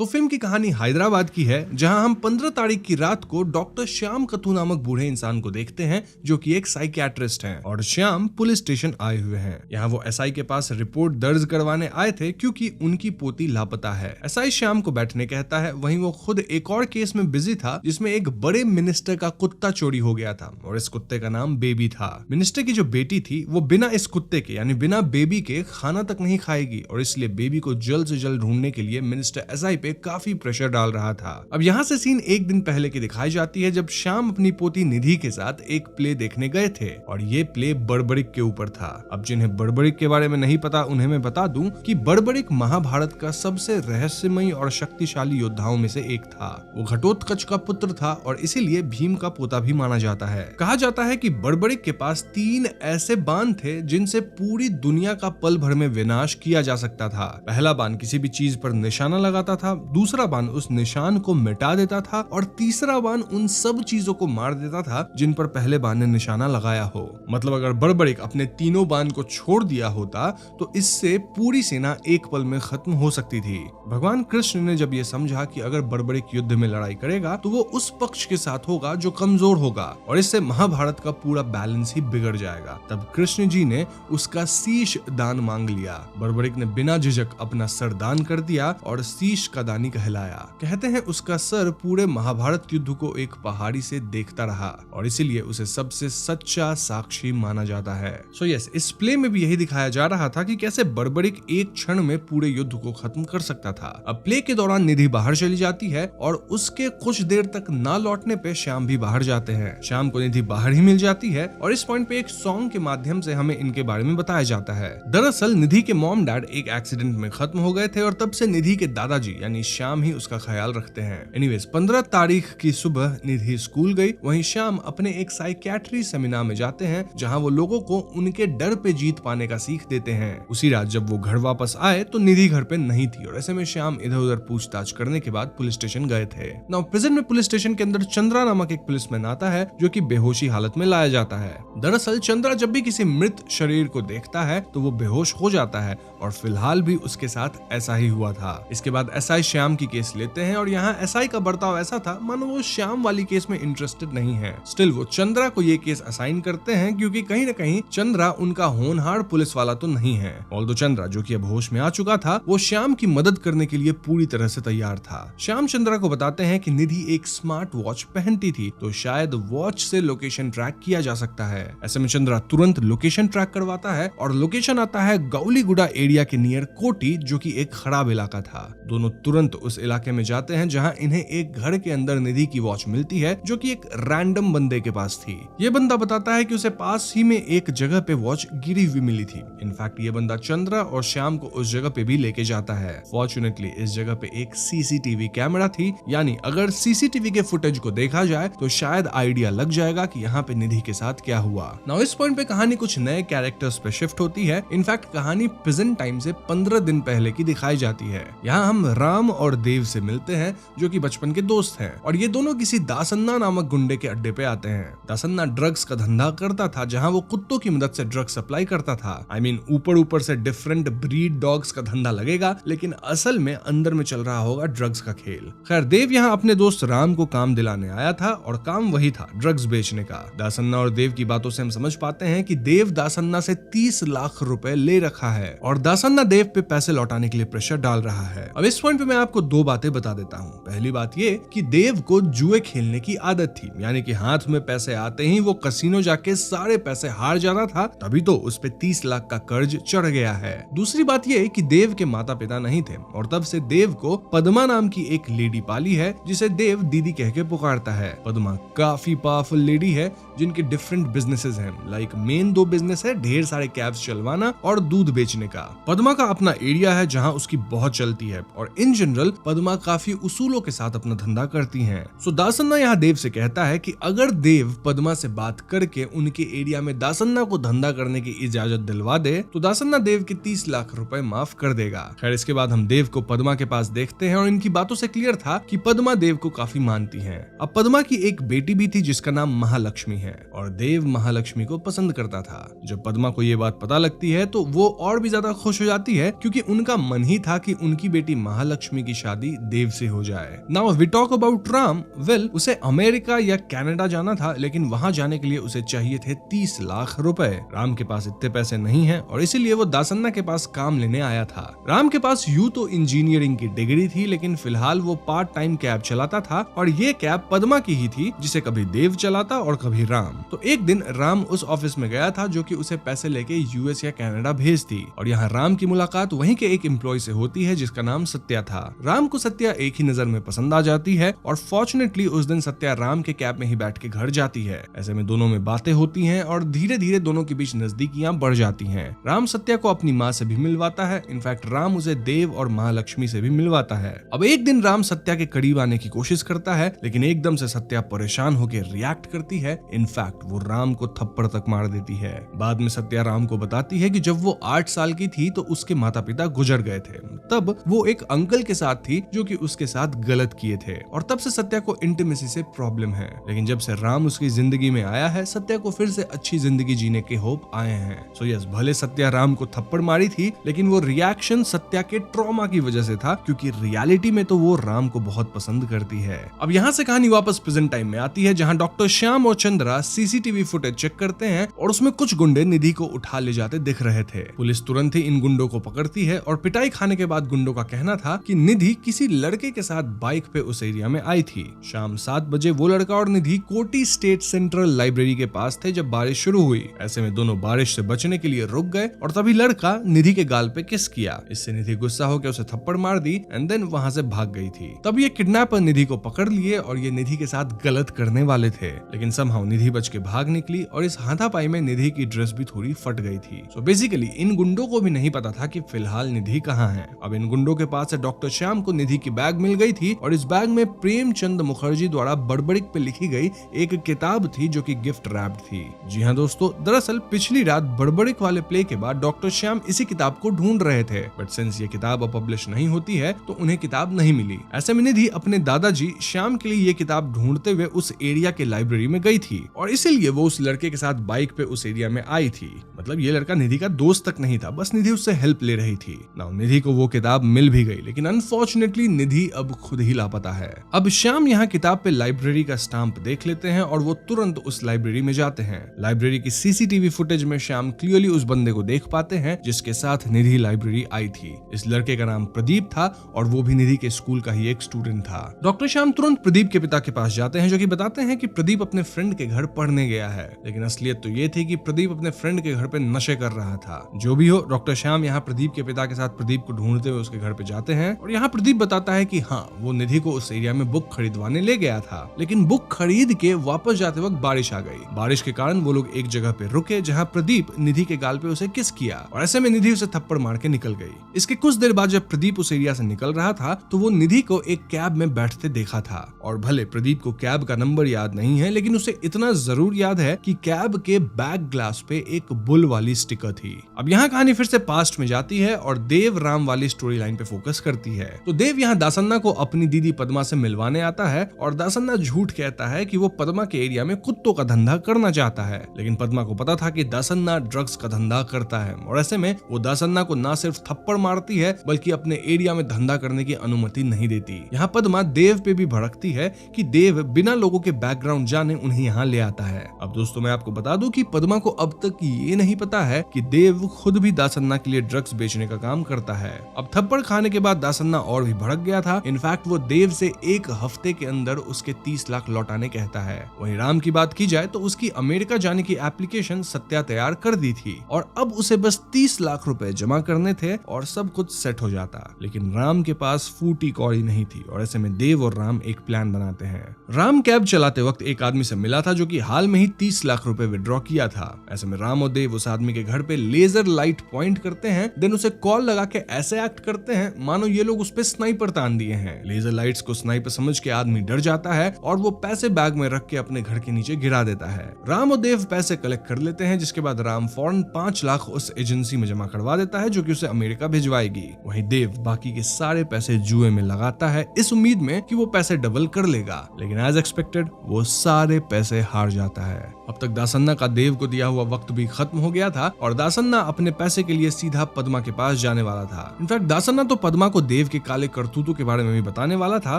तो फिल्म की कहानी हैदराबाद की है, जहां हम 15 तारीख की रात को डॉक्टर श्याम कथू नामक बूढ़े इंसान को देखते हैं जो कि एक साइकियाट्रिस्ट हैं और श्याम पुलिस स्टेशन आए हुए हैं। यहाँ वो एसआई के पास रिपोर्ट दर्ज करवाने आए थे क्योंकि उनकी पोती लापता है। एसआई श्याम को बैठने कहता है, वहीं वो खुद एक और केस में बिजी था जिसमें एक बड़े मिनिस्टर का कुत्ता चोरी हो गया था और इस कुत्ते का नाम बेबी था। मिनिस्टर की जो बेटी थी वो बिना इस कुत्ते के यानी बिना बेबी के खाना तक नहीं खाएगी और इसलिए बेबी को जल्द से जल्द ढूंढने के लिए मिनिस्टर एसआई पे काफी प्रेशर डाल रहा था। अब यहाँ से सीन एक दिन पहले की दिखाई जाती है जब श्याम अपनी पोती निधि के साथ एक प्ले देखने गए थे और ये प्ले बड़बड़िक के ऊपर था। अब जिन्हें बड़बड़िक के बारे में नहीं पता उन्हें मैं बता दूं कि बड़बड़िक महाभारत का सबसे रहस्यमयी और शक्तिशाली योद्धाओं में से एक था। वो घटोत्कच का पुत्र था और इसीलिए भीम का पोता भी माना जाता है। कहा जाता है कि बड़बड़िक के पास 3 ऐसे बाण थे जिनसे पूरी दुनिया का पल भर में विनाश किया जा सकता था। पहला बाण किसी भी चीज पर निशाना लगाता था, दूसरा बाण उस निशान को मिटा देता था और तीसरा बाण उन सब चीजों को मार देता था जिन पर पहले बाण ने निशाना लगाया हो। मतलब अगर बड़बड़िक अपने तीनों बाण को छोड़ दिया होता तो इससे पूरी सेना एक पल में खत्म हो सकती थी। भगवान कृष्ण ने जब ये समझा कि अगर बड़बड़िक युद्ध में लड़ाई करेगा तो वो उस पक्ष के साथ होगा जो कमजोर होगा और इससे महाभारत का पूरा बैलेंस ही बिगड़ जाएगा, तब कृष्ण जी ने उसका शीश दान मांग लिया। बड़बड़िक ने बिना झिझक अपना सर दान कर दिया और शीश का दानी कहलाया। कहते हैं उसका सर पूरे महाभारत युद्ध को एक पहाड़ी से देखता रहा और इसीलिए उसे सबसे सच्चा साक्षी माना जाता है। सो यस, इस प्ले में भी यही दिखाया जा रहा था कि कैसे बड़बड़िक एक क्षण में पूरे युद्ध को खत्म कर सकता था। अब प्ले के दौरान निधि बाहर चली जाती है और उसके कुछ देर तक ना लौटने पे श्याम भी बाहर जाते हैं। श्याम को निधि बाहर ही मिल जाती है और इस पॉइंट पे एक सॉन्ग के माध्यम से हमें इनके बारे में बताया जाता है। दरअसल निधि के मॉम डैड एक एक्सीडेंट में खत्म हो गए थे और तब से निधि के दादाजी यानी श्याम ही उसका ख्याल रखते हैं। एनीवेज 15 तारीख की सुबह निधि स्कूल गई, वहीं श्याम अपने एक साइकियाट्री सेमिनार में जाते हैं जहां वो लोगों को उनके डर पे जीत पाने का सीख देते हैं। उसी रात जब वो घर वापस आए तो निधि घर पे नहीं थी और ऐसे में श्याम इधर उधर पूछताछ करने के बाद पुलिस स्टेशन गए थे। नाउ प्रेजेंट में पुलिस स्टेशन के अंदर चंद्रा नामक एक पुलिसमैन आता है जो कि बेहोशी हालत में लाया जाता है। दरअसल चंद्रा जब भी किसी मृत शरीर को देखता है तो वो बेहोश हो जाता है और फिलहाल भी उसके साथ ऐसा ही हुआ था। इसके बाद एसआई श्याम की केस लेते हैं और यहाँ एसआई का बर्ताव ऐसा था मानो वो श्याम वाली केस में इंटरेस्टेड नहीं है। स्टिल वो चंद्रा को ये केस असाइन करते हैं क्योंकि कहीं न कहीं चंद्रा उनका होनहार पुलिस वाला तो नहीं है। ऑल्दो चंद्रा जो कि अब होश में आ चुका था वो श्याम की मदद करने के लिए पूरी तरह से तैयार था। श्याम चंद्रा को बताते हैं कि निधि एक स्मार्ट वॉच पहनती थी तो शायद वॉच से लोकेशन ट्रैक किया जा सकता है। ऐसे में चंद्रा तुरंत लोकेशन ट्रैक करवाता है और लोकेशन आता है गौलीगुडा एरिया के नियर कोटी जो कि एक खराब इलाका था। दोनों तुरंत उस इलाके में जाते हैं जहां इन्हें एक घर के अंदर निधि की वॉच मिलती है जो कि एक रैंडम बंदे के पास थी। ये बंदा बताता है कि उसे पास ही में एक जगह पे वॉच गिरी हुई मिली थी। इनफैक्ट ये बंदा चंद्रा और श्याम को उस जगह पे भी लेके जाता है। फॉर्चुनेटली इस जगह पे एक सीसीटीवी कैमरा थी, यानी अगर सीसीटीवी के फुटेज को देखा जाए तो शायद आइडिया लग जाएगा कि यहाँ पे निधि के साथ क्या हुआ। नाउ इस पॉइंट पे कहानी कुछ नए कैरेक्टर्स पे शिफ्ट होती है। इनफैक्ट कहानी प्रेजेंट टाइम से 15 दिन पहले की दिखाई जाती है। यहाँ हम राम और देव से मिलते हैं जो कि बचपन के दोस्त हैं और ये दोनों किसी दासन्ना नामक गुंडे के अड्डे पे आते हैं। दासन्ना ड्रग्स का धंधा करता था जहां वो कुत्तों की मदद से ड्रग्स सप्लाई करता था। ऊपर से डिफरेंट ब्रीड डॉग्स का धंधा लगेगा लेकिन असल में अंदर में चल रहा होगा ड्रग्स का खेल। खैर देव यहाँ अपने दोस्त राम को काम दिलाने आया था और काम वही था, ड्रग्स बेचने का। दासन्ना और देव की बातों से हम समझ पाते हैं कि देव दासन्ना से 30 लाख रुपए ले रखा है और दासन्ना देव पे पैसे लौटाने के लिए प्रेशर डाल रहा है। अब इस पॉइंट पे मैं आपको 2 बातें बता देता हूँ। पहली बात ये कि देव को जुए खेलने की आदत थी, यानी कि हाथ में पैसे आते ही वो कसिनो जाके सारे पैसे हार जाता था, तभी तो उस पे 30 लाख का कर्ज चढ़ गया है। दूसरी बात ये कि देव के माता पिता नहीं थे और तब से देव को पद्मा नाम की एक लेडी पाली है जिसे देव दीदी कह के पुकारता है। पद्मा काफी पावरफुल लेडी है जिनके डिफरेंट बिजनेसेस हैं। लाइक मेन 2 बिजनेस है, ढेर सारे कैब्स चलवाना और दूध बेचने का। पद्मा का अपना एरिया है जहां उसकी बहुत चलती है और इन जनरल पद्मा काफी उसूलों के साथ अपना धंधा करती हैं। सो दासन्ना यहाँ देव से कहता है कि अगर देव पद्मा से बात करके उनके एरिया में दासन्ना को धंधा करने की इजाजत दिलवा दे तो दासन्ना देव के 30 लाख रुपए माफ कर देगा। खैर इसके बाद हम देव को पद्मा के पास देखते हैं और इनकी बातों से क्लियर था कि पद्मा देव को काफी मानती है। अब पद्मा की एक बेटी भी थी जिसका नाम महालक्ष्मी है और देव महालक्ष्मी को पसंद करता था। जब पद्मा को ये बात पता लगती है तो वो और भी ज्यादा खुश हो जाती है क्योंकि उनका मन ही था कि उनकी बेटी महालक्ष्मी महालक्ष्मी की शादी देव से हो जाए। Now we talk about Ram. Well, उसे अमेरिका या कनाडा जाना था, लेकिन वहां जाने के लिए उसे चाहिए थे 30 लाख रुपए। राम के पास इतने पैसे नहीं है और इसीलिए वो दासन्ना के पास काम लेने आया था। राम के पास यूं तो इंजीनियरिंग की डिग्री थी, लेकिन फिलहाल वो पार्ट टाइम कैब चलाता था और ये कैब पद्मा की ही थी, जिसे कभी देव चलाता और कभी राम। तो एक दिन राम उस ऑफिस में गया था जो कि उसे पैसे लेके यूएस या कनाडा भेजती, और यहाँ राम की मुलाकात वहीं के एक एम्प्लॉय से होती है जिसका नाम सत्या था। राम को सत्या एक ही नजर में पसंद आ जाती है और फॉर्चुनेटली उस दिन सत्या राम के कैब में ही बैठ के घर जाती है। ऐसे में दोनों में बातें होती हैं और धीरे धीरे दोनों के बीच नजदीकियां बढ़ जाती हैं। राम सत्या को अपनी माँ से भी मिलवाता है। इनफैक्ट राम उसे देव और महालक्ष्मी से भी मिलवाता है। अब एक दिन राम सत्या के करीब आने की कोशिश करता है, लेकिन एकदम से सत्या परेशान होकर रिएक्ट करती है। इनफैक्ट वो राम को थप्पड़ तक मार देती है। बाद में सत्या राम को बताती है कि जब वो 8 साल की थी तो उसके माता पिता गुजर गए थे। तब वो एक अंकल के साथ थी जो कि उसके साथ गलत किए थे, और तब से सत्या को इंटीमेसी से प्रॉब्लम है। लेकिन जब से राम उसकी जिंदगी में आया है, सत्या को फिर से अच्छी जिंदगी जीने के होप आए हैं। सो यस, भले सत्या राम को थप्पड़ मारी थी, लेकिन वो रिएक्शन सत्या के ट्रॉमा की वजह से था, क्योंकि रियलिटी में तो वो राम को बहुत पसंद करती है। अब यहाँ से कहानी वापस प्रेजेंट टाइम में आती है, जहाँ डॉक्टर श्याम और चंद्रा सीसीटीवी फुटेज चेक करते हैं और उसमें कुछ गुंडे निधि को उठा ले जाते दिख रहे थे। पुलिस तुरंत ही इन गुंडों को पकड़ती है और पिटाई खाने के बाद गुंडों का कहना था कि निधि किसी लड़के के साथ बाइक पे उस एरिया में आई थी। शाम 7 बजे वो लड़का और निधि कोटी स्टेट सेंट्रल लाइब्रेरी के पास थे जब बारिश शुरू हुई। ऐसे में दोनों बारिश से बचने के लिए रुक गए और तभी लड़का निधि के गाल पे किस किया। इससे निधि गुस्सा होकर उसे थप्पड़ मार दी एंड देन वहां से भाग गई थी। तब ये किडनैपर निधि को पकड़ लिए और ये निधि के साथ गलत करने वाले थे, लेकिन समहाउ निधि बच के भाग निकली और इस हाथापाई में निधि की ड्रेस भी थोड़ी फट गई थी। सो बेसिकली इन गुंडों को भी नहीं पता था कि फिलहाल निधि कहाँ है। अब इन गुंडों के पास से डॉक्टर श्याम को निधि की बैग मिल गई थी और इस बैग में प्रेमचंद मुखर्जी द्वारा बड़बड़िक पे लिखी गई एक किताब थी जो कि गिफ्ट रैप्ड थी। जी हाँ दोस्तों, दरअसल पिछली रात बड़बड़िक वाले प्ले के बाद डॉक्टर श्याम इसी किताब को ढूंढ रहे थे, बट सिंस ये किताब अब पब्लिश नहीं होती है तो उन्हें किताब नहीं मिली। ऐसे में निधि अपने दादाजी श्याम के लिए ये किताब ढूंढते हुए उस एरिया के लाइब्रेरी में गई थी और इसीलिए वो उस लड़के के साथ बाइक पे उस एरिया में आई थी। मतलब ये लड़का निधि का दोस्त तक नहीं था, बस निधि उससे हेल्प ले रही थी। नाउ निधि को वो किताब मिल भी गई, लेकिन अनफॉर्चुनेटली निधि अब खुद ही लापता है। अब श्याम यहाँ किताब पे लाइब्रेरी का स्टाम्प देख लेते हैं और वो तुरंत उस लाइब्रेरी में जाते हैं। लाइब्रेरी की सीसीटीवी फुटेज में श्याम क्लियरली उस बंदे को देख पाते हैं जिसके साथ निधि लाइब्रेरी आई थी। इस लड़के का नाम प्रदीप था और वो भी निधि के स्कूल का ही एक स्टूडेंट था। डॉक्टर श्याम तुरंत प्रदीप के पिता के पास जाते हैं जो कि बताते हैं कि प्रदीप अपने फ्रेंड के घर पढ़ने गया है, लेकिन असलियत तो ये थी कि प्रदीप अपने फ्रेंड के घर पे नशे कर रहा था। जो भी हो, डॉक्टर श्याम यहाँ प्रदीप के पिता के साथ प्रदीप को ढूंढते हुए उसके घर पे जाते हैं और यहाँ प्रदीप बताता है कि हाँ, वो निधि को उस एरिया में बुक खरीदवाने ले गया था, लेकिन बुक खरीद के वापस जाते वक्त बारिश आ गई। बारिश के कारण वो लोग एक जगह पे रुके जहाँ प्रदीप निधि के गाल पे उसे किस किया और ऐसे में निधि उसे थप्पड़ मार के निकल गई। इसके कुछ देर बाद जब प्रदीप उस एरिया से निकल रहा था तो वो निधि को एक कैब में बैठते देखा था और भले प्रदीप को कैब का नंबर याद नहीं है, लेकिन उसे इतना जरूर याद है कि कैब के बैक ग्लास पे एक बुल वाली स्टिकर थी। अब यहाँ कहानी फिर से पास्ट में जाती है और देव राम वाली स्टोरी लाइन पे फोकस करती है। तो देव यहाँ दासन्ना को अपनी दीदी पद्मा से मिलवाने आता है और दासन्ना झूठ कहता है कि वो पद्मा के एरिया में कुत्तों का धंधा करना चाहता है, लेकिन पद्मा को पता था कि दासन्ना ड्रग्स का धंधा करता है और ऐसे में वो दासन्ना को ना सिर्फ थप्पड़ मारती है बल्कि अपने एरिया में धंधा करने की अनुमति नहीं देती। यहाँ पद्मा देव पे भी भड़कती है कि देव बिना लोगों के बैकग्राउंड जाने उन्हें यहाँ ले आता है। अब दोस्तों मैं आपको बता दूं कि पद्मा को अब तक ये नहीं पता है कि देव खुद भी दासन्ना के लिए ड्रग्स बेचने का काम करता है। अब थप्पड़ खाने के बाद दासन्ना और भी भड़क गया था। इनफैक्ट वो देव से 1 हफ्ते के अंदर उसके 30 लाख लौटाने कहता है। वहीं राम की बात की जाए तो उसकी अमेरिका जाने की एप्लीकेशन सत्या तैयार कर दी थी और अब उसे बस 30 लाख रुपए जमा करने थे और सब कुछ सेट हो जाता, लेकिन राम के पास फूटी कौड़ी नहीं थी और ऐसे में देव और राम एक प्लान बनाते हैं। राम कैब चलाते वक्त एक आदमी से मिला था जो कि हाल में ही 30 लाख रुपए विड्रॉ किया था। ऐसे में राम और देव उस आदमी के घर पे लेजर लाइट पॉइंट करते हैं, देन उसे कॉल लगा के ऐसे एक्ट करते हैं मानो ये लोग उस पे स्नाइपर तान दिए हैं। लेजर लाइट्स को स्नाइपर समझ के आदमी डर जाता है और वो पैसे बैग में रख के अपने घर के नीचे गिरा देता है। राम और देव पैसे कलेक्ट कर लेते हैं, जिसके बाद राम फौरन 5 लाख उस एजेंसी में जमा करवा देता है जो कि उसे अमेरिका भिजवाएगी। वहीं देव बाकी के सारे पैसे जुए में लगाता है इस उम्मीद में कि वो पैसे डबल कर लेगा, लेकिन एज एक्सपेक्टेड वो सारे पैसे हार जाता है। अब तक दासन्ना का देव को दिया हुआ वक्त भी खत्म हो गया था और दासन्ना अपने पैसे के लिए सीधा पद्मा के पास जाने वाला था। इनफैक्ट दासन्ना तो पद्मा को देव देव के काले करतूतों के बारे में भी बताने वाला था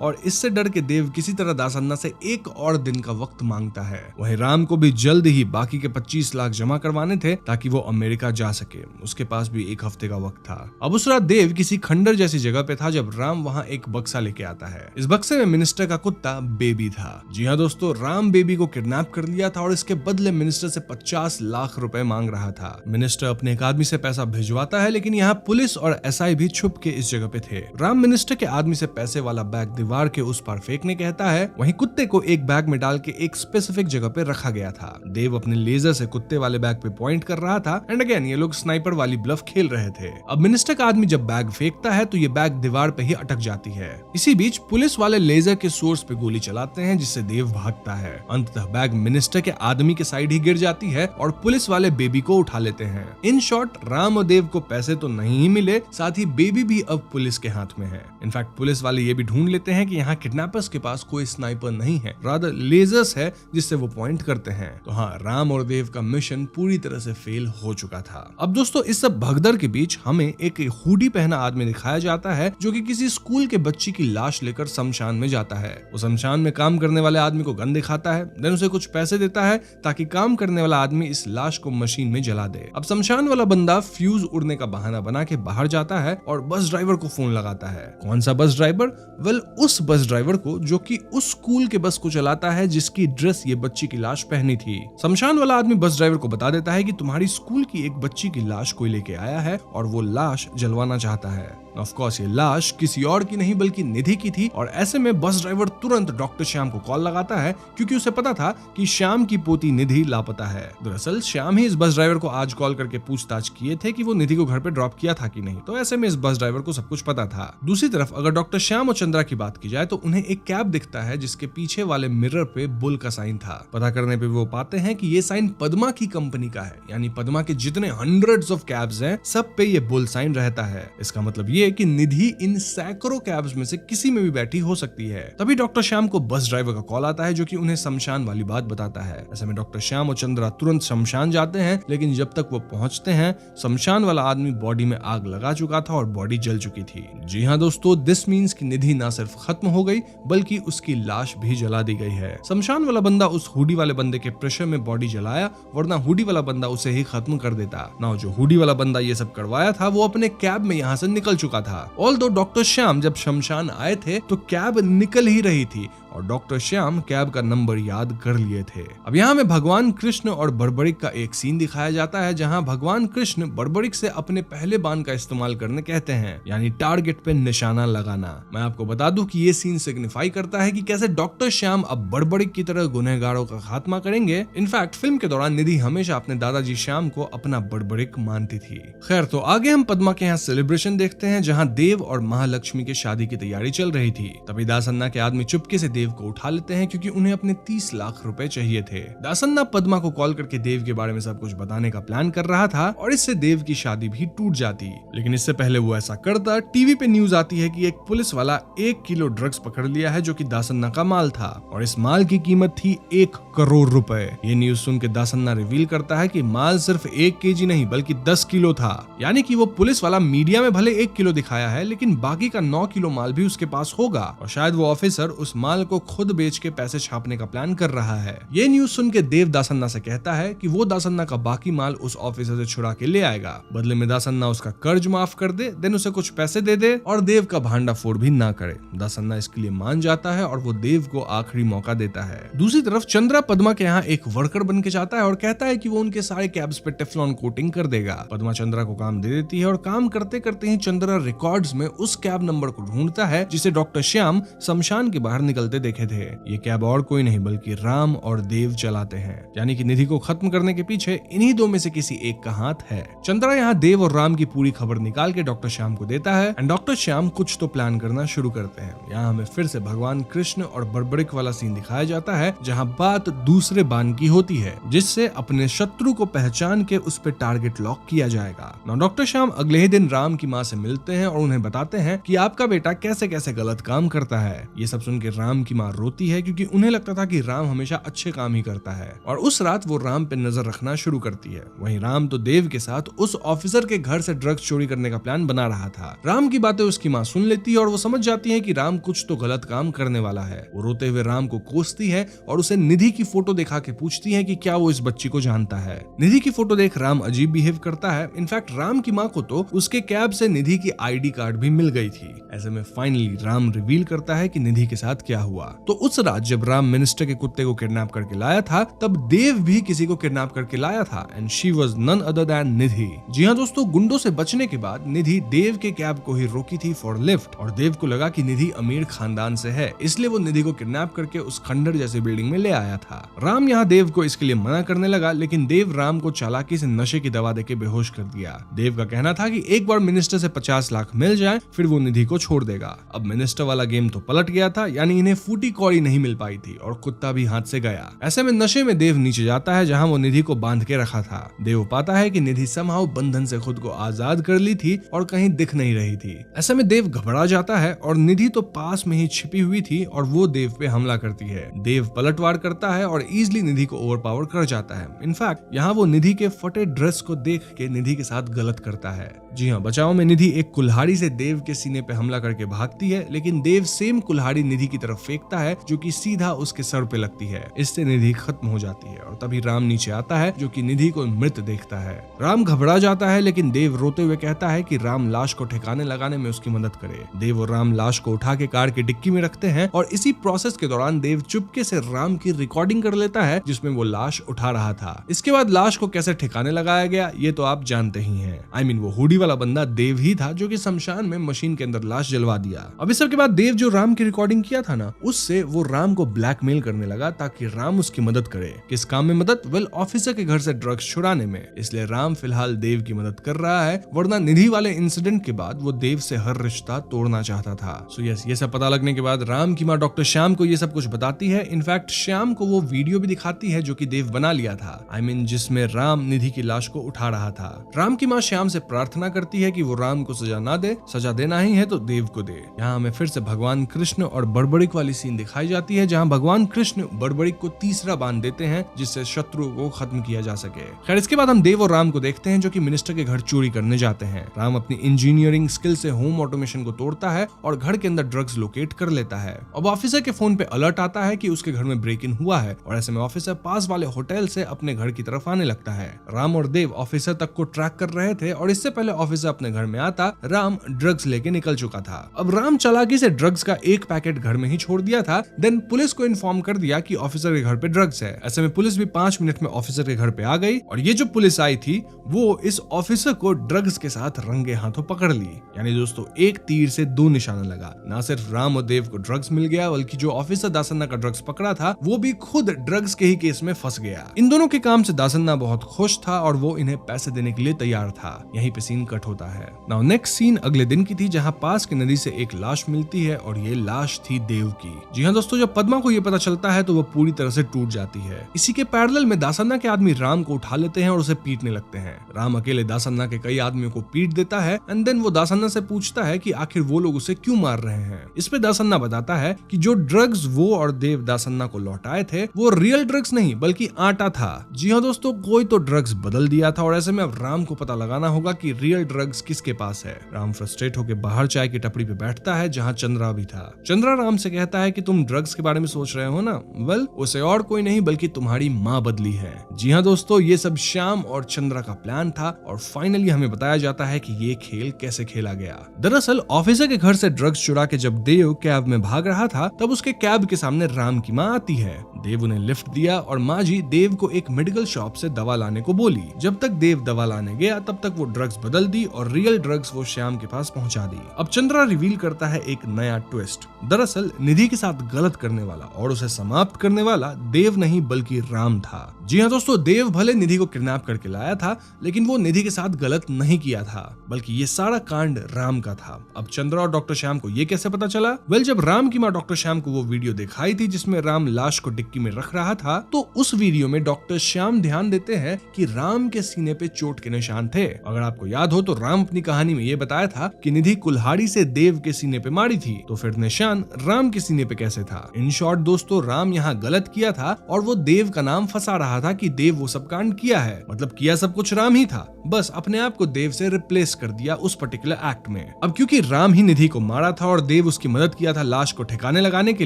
और इससे डर के देव किसी तरह दासन्ना से एक और दिन का वक्त मांगता है। वहीं राम को भी जल्द ही बाकी के 25 लाख जमा करवाने थे ताकि वो अमेरिका जा सके। उसके पास भी एक हफ्ते का वक्त था। अब उस रात देव किसी खंडर जैसी जगह पे था जब राम वहाँ एक बक्सा लेके आता है। इस बक्से में मिनिस्टर का कुत्ता बेबी था। जी हाँ दोस्तों, राम बेबी को किडनैप कर लिया था और इसके बदले मिनिस्टर से 50 लाख रुपए मांग रहा था। मिनिस्टर अपने एक आदमी से पैसा भिजवाता है, लेकिन यहाँ पुलिस और एसआई भी छुप के इस जगह पे थे। राम मिनिस्टर के आदमी से पैसे वाला बैग दीवार के उस पार फेंकने कहता है। वहीं कुत्ते को एक बैग में डाल के एक स्पेसिफिक जगह पे रखा गया था। देव अपने लेजर से कुत्ते वाले बैग पे पॉइंट कर रहा था एंड अगेन ये लोग स्नाइपर वाली ब्लफ खेल रहे थे। अब मिनिस्टर का आदमी जब बैग फेंकता है तो ये बैग दीवार पे ही अटक जाती है। इसी बीच पुलिस वाले लेजर के सोर्स पे गोली चलाते हैं जिससे देव भागता है। अंततः बैग मिनिस्टर के आदमी के साइड ही गिर जाती है और पुलिस वाले बेबी को उठा लेते हैं। इन शॉर्ट, राम और देव को पैसे तो नहीं ही मिले, साथ ही बेबी भी अब पुलिस के हाथ में है। इनफैक्ट पुलिस वाले ये भी ढूंढ लेते हैं कि यहाँ किडनैपर्स के पास कोई स्नाइपर नहीं है, रादर लेजर्स है जिससे वो पॉइंट करते हैं। तो हाँ, राम और देव का मिशन पूरी तरह से फेल हो चुका था। अब दोस्तों, इस सब भगदड़ के बीच हमें एक हुडी पहना आदमी दिखाया जाता है जो कि किसी स्कूल के बच्ची की लाश लेकर शमशान में जाता है। वो शमशान में काम करने वाले आदमी को गन दिखाता है, देन उसे कुछ पैसे देता है ताकि काम करने वाला आदमी इस लाश को मशीन में जला दे। अब शमशान वाला बंदा फ्यूज उड़ने का बहाना बना के बाहर जाता है और बस ड्राइवर को फोन लगाता है। कौन सा बस ड्राइवर? वेल, उस बस ड्राइवर को जो कि उस स्कूल के बस को चलाता है जिसकी ड्रेस ये बच्ची की लाश पहनी थी। शमशान वाला आदमी बस ड्राइवर को बता देता है कि तुम्हारी स्कूल की एक बच्ची की लाश कोई लेके आया है और वो लाश जलवाना चाहता है। ऑफ कोर्स ये लाश किसी और की नहीं बल्कि निधि की थी और ऐसे में बस ड्राइवर तुरंत डॉक्टर श्याम को कॉल लगाता है क्योंकि उसे पता था कि श्याम की पोती निधि लापता है। दरअसल श्याम ही इस बस ड्राइवर को आज कॉल करके पूछताछ किए थे कि वो निधि को घर पे ड्रॉप किया था कि नहीं, तो ऐसे में इस बस ड्राइवर को सब कुछ पता था। दूसरी तरफ अगर डॉक्टर श्याम और चंद्रा की बात की जाए तो उन्हें एक कैब दिखता है जिसके पीछे वाले मिरर पे बुल का साइन था। पता करने पे वो पाते हैं कि ये साइन पद्मा की कंपनी का है, यानी पद्मा के जितने हंड्रेड्स ऑफ कैब्स हैं सब पे ये बुल साइन रहता है। इसका मतलब ये कि निधि इन सैकड़ों कैब्स में से किसी में भी बैठी हो सकती है। तभी डॉक्टर श्याम को बस ड्राइवर का कॉल आता है जो कि उन्हें शमशान वाली बात बताता है। ऐसे में डॉक्टर श्याम और चंद्रा तुरंत शमशान जाते हैं, लेकिन जब तक वो पहुंचते हैं शमशान वाला आदमी बॉडी में आग लगा चुका था और बॉडी जल चुकी थी। जी हाँ दोस्तों, दिस मीन्स कि निधि ना सिर्फ खत्म हो गई बल्कि उसकी लाश भी जला दी गई है। शमशान वाला बंदा उस हुडी वाले बंदे के प्रेशर में बॉडी जलाया, वरना हुडी वाला बंदा उसे ही खत्म कर देता। ना जो हुडी वाला बंदा ये सब करवाया था वो अपने कैब में यहाँ से निकल चुका था। ऑल्दो डॉक्टर श्याम जब शमशान आए थे तो कैब निकल ही रही थी और डॉक्टर श्याम कैब का नंबर याद कर लिए थे। अब यहाँ में भगवान कृष्ण और बड़बड़िक का एक सीन दिखाया जाता है जहाँ भगवान कृष्ण बड़बड़िक से अपने पहले बाण का इस्तेमाल करने कहते हैं, यानी टारगेट पे निशाना लगाना। मैं आपको बता दूं कि ये सीन सिग्निफाई करता है कि कैसे डॉक्टर श्याम अब बड़बड़िक की तरह गुनहगारों का खात्मा करेंगे। इनफैक्ट फिल्म के दौरान निधि हमेशा अपने दादाजी श्याम को अपना बड़बड़िक मानती थी। खैर, तो आगे हम पद्मा के यहाँ सेलिब्रेशन देखते हैं जहाँ देव और महालक्ष्मी की शादी की तैयारी चल रही थी। तभी दासन्ना के आदमी चुपके से देव को उठा लेते हैं क्योंकि उन्हें अपने 30 लाख रुपए चाहिए थे। दासन्ना पद्मा को कॉल करके देव के बारे में सब कुछ बताने का प्लान कर रहा था और इससे देव की शादी भी टूट जाती। लेकिन इससे पहले वो ऐसा करता, टीवी पे न्यूज आती है कि एक पुलिस वाला 1 किलो ड्रग्स पकड़ लिया है जो कि दासन्ना का माल था और इस माल की कीमत थी 1 करोड़ रुपए। ये न्यूज सुन के दासन्ना रिवील करता है कि माल सिर्फ 1 केजी नहीं बल्कि 10 किलो था, यानी कि वो पुलिस वाला मीडिया में भले 1 किलो दिखाया है लेकिन बाकी का 9 किलो माल भी उसके पास होगा और शायद वो ऑफिसर उस माल को खुद बेच के पैसे छापने का प्लान कर रहा है। ये न्यूज सुन के देव दासन्ना से कहता है कि वो दासन्ना का बाकी माल उस ऑफिसर से छुड़ा के ले आएगा। बदले में दासन्ना उसका कर्ज माफ कर दे, देन उसे कुछ पैसे दे दे और देव का भांडा फोड़ भी ना करे। दासन्ना इसके लिए मान जाता है और वो देव को आखिरी मौका देता है। दूसरी तरफ चंद्रा पद्मा के यहाँ एक वर्कर बन के जाता है और कहता है कि वो उनके सारे कैब्स पे टेफ्लॉन कोटिंग कर देगा। पद्मा चंद्रा को काम दे देती है और काम करते करते ही चंद्रा रिकॉर्ड्स में उस कैब नंबर को ढूंढता है जिसे डॉक्टर श्याम शमशान के बाहर निकलते देखे थे। ये कैब और कोई नहीं बल्कि राम और देव चलाते हैं, यानी कि निधि को खत्म करने के पीछे इन्हीं दो में से किसी एक का हाथ है। चंद्रा यहाँ देव और राम की पूरी खबर निकाल के डॉक्टर श्याम को देता है एंड डॉक्टर श्याम कुछ तो प्लान करना शुरू करते हैं। यहाँ हमें फिर से भगवान कृष्ण और बड़बड़िक वाला सीन दिखाया जाता है जहाँ बात दूसरे बाण की होती है जिससे अपने शत्रु को पहचान के उस पर टारगेट लॉक किया जाएगा। डॉक्टर श्याम अगले ही दिन राम की माँ से मिलते हैं और उन्हें बताते हैं कि आपका बेटा कैसे कैसे गलत काम करता है। ये सब सुन के राम की माँ रोती है क्योंकि उन्हें लगता था कि राम हमेशा अच्छे काम ही करता है, और उस रात वो राम पे नजर रखना शुरू करती है। वहीं राम तो देव के साथ उस ऑफिसर के घर से ड्रग्स चोरी करने का प्लान बना रहा था। राम की बातें उसकी माँ सुन लेती है और वो समझ जाती है कि राम कुछ तो गलत काम करने वाला है। वो रोते हुए राम को कोसती है और उसे निधि की फोटो दिखा के पूछती है कि क्या वो इस बच्ची को जानता है। निधि की फोटो देख राम अजीब बिहेव करता है। इनफैक्ट राम की माँ को तो उसके कैब से निधि की आईडी कार्ड भी मिल गई थी। ऐसे में फाइनली राम रिवील करता है कि निधि के साथ क्या हुआ। तो उस रात जब राम मिनिस्टर के कुत्ते को किडनैप करके लाया था, तब देव भी किसी को किडनैप करके लाया था, and she was none other than Nidhi. जी हाँ दोस्तों, गुंडों से बचने के बाद निधि देव के कैब को ही रोकी थी फॉर लिफ्ट, और देव को लगा कि निधि अमीर खानदान से है, इसलिए वो निधि को किडनैप करके उस खंडर जैसी बिल्डिंग में ले आया था। राम यहाँ देव को इसके लिए मना करने लगा, लेकिन देव राम को चालाकी से नशे की दवा देके बेहोश कर दिया। देव का कहना था कि एक बार मिनिस्टर से 50 लाख मिल जाए फिर वो निधि को छोड़ देगा। अब मिनिस्टर वाला गेम तो पलट गया था, यानी इन्हें फूटी कौड़ी नहीं मिल पाई थी और कुत्ता भी हाथ से गया। ऐसे में नशे में देव नीचे जाता है जहां वो निधि को बांध के रखा था। देव पाता है कि निधि समहाउ बंधन से खुद को आजाद कर ली थी और कहीं दिख नहीं रही थी। ऐसे में देव घबरा जाता है और निधि तो पास में ही छिपी हुई थी और वो देव पे हमला करती है। देव पलटवार करता है और इजीली निधि को ओवरपावर कर जाता है। इनफैक्ट यहाँ वो निधि के फटे ड्रेस को देख के निधि के साथ गलत करता है। जी हाँ, बचाव में निधि एक कुल्हाड़ी से देव के सीने पे हमला करके भागती है, लेकिन देव सेम कुल्हाड़ी निधि की तरफ फेंकता है जो कि सीधा उसके सर पे लगती है। इससे निधि खत्म हो जाती है और तभी राम नीचे आता है जो कि निधि को मृत देखता है। राम घबरा जाता है, लेकिन देव रोते हुए कहता है कि राम लाश को ठिकाने लगाने में उसकी मदद करे। देव और राम लाश को उठा के कार की डिक्की में रखते हैं और इसी प्रोसेस के दौरान देव चुपके से राम की रिकॉर्डिंग कर लेता है जिसमें वो लाश उठा रहा था। इसके बाद लाश को कैसे ठिकाने लगाया गया ये तो आप जानते ही हैं। वो हुडी वाला बंदा देव ही था जो कि शमशान में मशीन के अंदर लाश जलवा दिया। अब इस सब के बाद देव जो राम की रिकॉर्डिंग किया था ना, उससे वो राम को ब्लैकमेल करने लगा ताकि राम उसकी मदद करे। किस काम में मदद? वेल, ऑफिसर के घर से ड्रग्स छुड़ाने में। इसलिए राम फिलहाल देव की मदद कर रहा है, वरना निधि वाले इंसिडेंट के बाद वो देव से हर रिश्ता तोड़ना चाहता था। सो यस, ये सब पता लगने के बाद राम की माँ डॉक्टर श्याम को ये सब कुछ बताती है। इनफैक्ट श्याम को वो वीडियो भी दिखाती है जो कि देव बना लिया था, जिसमें राम निधि की लाश को उठा रहा था। राम की माँ श्याम से प्रार्थना करती है कि वो राम को सजा ना दे, सजा देना ही है तो देव को दे। यहाँ हमें फिर से भगवान कृष्ण और बड़बड़िक वाली सीन दिखाई जाती है जहाँ भगवान कृष्ण बड़बड़िक को तीसरा बांध देते हैं जिससे शत्रु को खत्म किया जा सके। खैर, इसके बाद हम देव और राम को देखते हैं जो कि मिनिस्टर के घर चोरी करने जाते हैं। राम अपनी इंजीनियरिंग स्किल से होम ऑटोमेशन को तोड़ता है और घर के अंदर ड्रग्स लोकेट कर लेता है। अब ऑफिसर के फोन पे अलर्ट आता है कि उसके घर में ब्रेक इन हुआ है और ऐसे में ऑफिसर पास वाले होटल से अपने घर की तरफ आने लगता है। राम और देव ऑफिसर तक को ट्रैक कर रहे थे और इससे पहले ऑफिसर अपने घर में आता, राम ड्रग्स लेके निकल चुका था। अब राम चालाकी से ड्रग्स का एक पैकेट घर में ही छोड़ दिया था। देन पुलिस को इन्फॉर्म कर दिया कि ऑफिसर के घर पे ड्रग्स है। ऐसे में पुलिस भी 5 मिनट में ऑफिसर के घर पे आ गई और ये जो पुलिस आई थी वो इस ऑफिसर को ड्रग्स के साथ रंगे हाथों पकड़ ली। यानी दोस्तों, एक तीर से 2 निशाना लगा। ना सिर्फ राम और देव को ड्रग्स मिल गया, बल्कि जो ऑफिसर दासन्ना का ड्रग्स पकड़ा था वो भी खुद ड्रग्स के ही केस में फंस गया। इन दोनों के काम से दासन्ना बहुत खुश था और वो इन्हें पैसे देने के लिए तैयार था। यहीं पे सीन कट होता है। नाउ नेक्स्ट सीन अगले दिन की थी जहां पास की नदी से एक लाश मिलती है और ये लाश थी देव की। जी हाँ दोस्तों, जब पद्मा को ये पता चलता है तो वो पूरी तरह से टूट जाती है। इसी के पैरेलल में दासन्ना के आदमी राम को उठा लेते हैं और उसे पीटने लगते हैं। राम अकेले दासन्ना के कई आदमियों को पीट देता है एंड देन वो दासन्ना से पूछता है कि आखिर वो लोग उसे क्यों मार रहे हैं। इस पे दासन्ना बताता है कि जो ड्रग्स वो और देव दासन्ना को लौटाए थे वो रियल ड्रग्स नहीं बल्कि आटा था। जी हाँ दोस्तों, कोई तो ड्रग्स बदल दिया था और ऐसे में अब राम को पता लगाना होगा कि रियल ड्रग्स किसके पास है। राम फ्रस्ट्रेट होकर बाहर चाय की टपरी पे बैठता है जहाँ चंद्रा भी था। चंद्रा राम से कहता है कि तुम ड्रग्स के बारे में सोच रहे हो ना, वेल उसे और कोई नहीं बल्कि तुम्हारी माँ बदली है। जी हाँ दोस्तों, ये सब श्याम और चंद्रा का प्लान था और फाइनली हमें बताया जाता है कि ये खेल कैसे खेला गया। दरअसल ऑफिसर के घर से ड्रग्स चुरा के जब देव कैब में भाग रहा था तब उसके कैब के सामने राम की माँ आती है। देव उन्हें लिफ्ट दिया और माँ जी देव को एक मेडिकल शॉप से दवा लाने को बोली। जब तक देव दवा लाने गया तब तक वो ड्रग्स बदल दी और रियल ड्रग्स वो श्याम के पास पहुंचा दी। अब चंद्रा रिवील करता है एक नया ट्विस्ट। दरअसल निधि के साथ गलत करने वाला और उसे समाप्त करने वाला देव नहीं बल्कि राम था। जी हाँ दोस्तों, देव भले निधि को किडनैप करके लाया था, लेकिन वो निधि के साथ गलत नहीं किया था, बल्कि ये सारा कांड राम का था। अब चंद्रा और डॉक्टर श्याम को ये कैसे पता चला? वेल, जब राम की माँ डॉक्टर श्याम को वो वीडियो दिखाई थी जिसमें राम लाश को डिक्की में रख रहा था, तो उस वीडियो में डॉक्टर श्याम ध्यान देते हैं कि राम के सीने पे चोट के निशान थे। अगर आपको याद हो तो राम अपनी कहानी में ये बताया था कि निधि कुल्हाड़ी से देव के सीने पे मारी थी, तो फिर निशान राम के सीने पे कैसे था? इन शॉर्ट दोस्तों, राम यहाँ गलत किया था और वो देव का नाम फंसा रहा था कि देव वो सब कांड किया है। मतलब किया सब कुछ राम ही था, बस अपने आप को देव से रिप्लेस कर दिया उस पर्टिकुलर एक्ट में। अब क्योंकि राम ही निधि को मारा था और देव उसकी मदद किया था लाश को ठिकाने लगाने के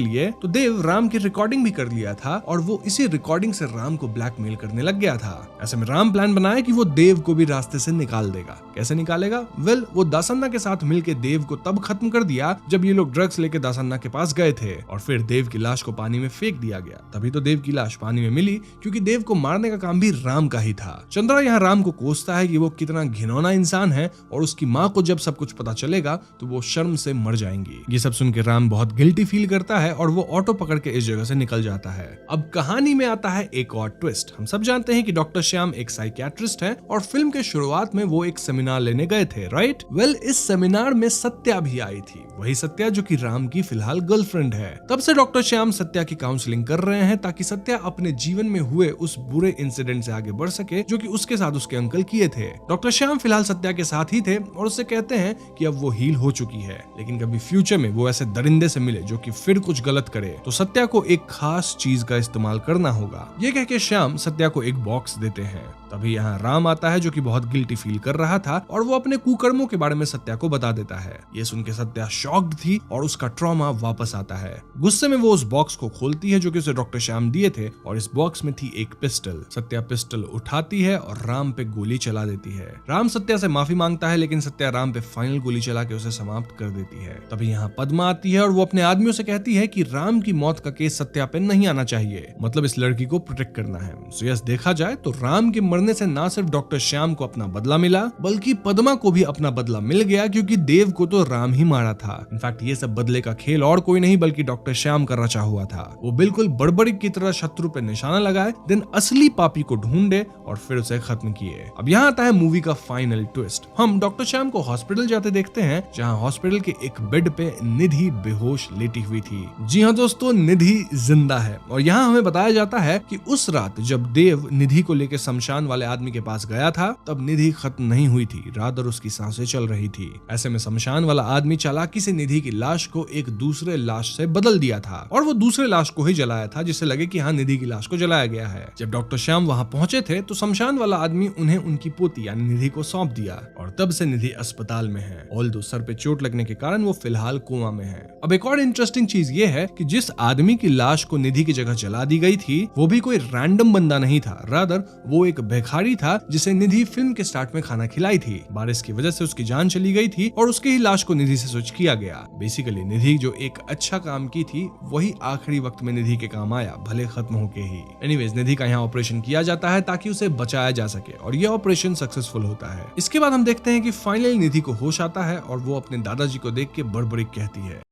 लिए, तो देव राम की रिकॉर्डिंग भी कर लिया था और वो इसी रिकॉर्डिंग से राम को ब्लैकमेल करने लग गया था। ऐसे में राम प्लान बनाया कि वो देव को भी रास्ते से निकाल देगा। कैसे निकालेगा? वेल, वो दासन्ना के साथ मिलकर देव को तब खत्म कर दिया जब ये लोग ड्रग्स लेके दासन्ना के पास गए थे और फिर देव की लाश को पानी में फेंक दिया गया। तभी तो देव की लाश पानी में मिली, क्योंकि देव को मारने का काम भी राम का ही था। चंद्रा यहाँ राम को कोसता है कि वो कितना घिनौना इंसान है और उसकी माँ को जब सब कुछ पता चलेगा तो वो शर्म से मर जाएंगी। ये सब सुन के राम बहुत गिल्टी फील करता है और वो ऑटो पकड़ के इस जगह से निकल जाता है। अब कहानी में आता है एक और ट्विस्ट। हम सब जानते हैं कि डॉक्टर श्याम एक साइकियाट्रिस्ट है और फिल्म के शुरुआत में वो एक सेमिनार लेने गए थे, राइट? वेल, इस सेमिनार में सत्या भी आई थी, वही सत्या जो कि राम की फिलहाल गर्लफ्रेंड है। तब से डॉक्टर श्याम सत्या की काउंसलिंग कर रहे हैं ताकि सत्या अपने जीवन में हुए उस बुरे इंसिडेंट से आगे बढ़ सके जो कि उसके साथ उसके अंकल किए थे। डॉक्टर श्याम फिलहाल सत्या के साथ ही थे और उससे कहते हैं कि अब वो हील हो चुकी है, लेकिन कभी फ्यूचर में वो ऐसे दरिंदे से मिले जो कि फिर कुछ गलत करे तो सत्या को एक खास चीज का इस्तेमाल करना होगा। ये कह के श्याम सत्या को एक बॉक्स देते हैं। तभी यहाँ राम आता है जो कि बहुत गिल्टी फील कर रहा था और वो अपने कुकर्मों के बारे में सत्या को बता देता है। ये सुन के सत्या शॉक्ड थी और उसका ट्रॉमा वापस आता है। गुस्से में वो उस बॉक्स को खोलती है जो कि उसे डॉक्टर श्याम दिए थे और इस बॉक्स में थी एक पिस्टल। सत्या पिस्टल उठाती है और राम पे गोली चला देती है। राम सत्या से माफी मांगता है, लेकिन सत्या राम पे फाइनल गोली चला के उसे समाप्त कर देती है। तभी यहाँ पद्मा आती है और वो अपने आदमियों से कहती है कि राम की मौत का केस सत्या पे नहीं आना चाहिए, मतलब इस लड़की को प्रोटेक्ट करना है। सो यस, देखा जाए तो राम के मरने से ना सिर्फ डॉक्टर श्याम को अपना बदला मिला, बल्कि पद्मा को भी अपना बदला मिल गया, क्योंकि देव को तो राम ही मारा था। इनफैक्ट ये सब बदले का खेल और कोई नहीं बल्कि डॉक्टर श्याम का रचा हुआ था। वो बिल्कुल बड़बड़ी की तरह शत्रु पे निशाना लगाए, देन असली पापी को ढूंढे और फिर उसे खत्म किए। अब यहाँ आता है मूवी का फाइनल ट्विस्ट। हम डॉक्टर श्याम को हॉस्पिटल जाते देखते हैं, जहाँ हॉस्पिटल के एक बेड पे निधि बेहोश लेटी हुई थी। जी हाँ दोस्तों, निधि जिंदा है और यहाँ हमें बताया जाता है कि उस रात जब देव निधि को लेकर शमशान वाले आदमी के पास गया था, तब निधि खत्म नहीं हुई थी, रादर उसकी सांसें चल रही थी। ऐसे में शमशान वाला आदमी चालाकी से निधि की लाश को एक दूसरे लाश से बदल दिया था और वो दूसरे लाश को ही जलाया था, जिससे लगे कि हाँ, निधि की लाश को जलाया गया है। जब डॉक्टर श्याम वहाँ पहुंचे थे तो शमशान वाला आदमी उन्हें उनकी पोती यानी निधि को सौंप दिया और तब से निधि अस्पताल में है। ऑल्दो सर पे चोट लगने के कारण वो फिलहाल कोमा में है। अब एक और इंटरेस्टिंग चीज ये है कि जिस आदमी की लाश को निधि की जगह जला दी गई थी, वो भी कोई रैंडम बंदा नहीं था, रादर वो एक भिखारी था जिसे निधि फिल्म के स्टार्ट में खाना खिलाई थी। बारिश की वजह से उसकी जान चली गई थी और उसके ही लाश को निधि से स्विच किया गया। बेसिकली निधि जो एक अच्छा काम की थी वही आखिरी वक्त में निधि के काम आया, भले खत्म होके ही। एनीवेज, निधि का यहाँ ऑपरेशन किया जाता है ताकि उसे बचाया जा सके और यह ऑपरेशन सक्सेसफुल होता है। इसके बाद हम देखते हैं कि फाइनली निधि को होश आता है और वो अपने दादाजी को देख के बड़बड़ी कहती है।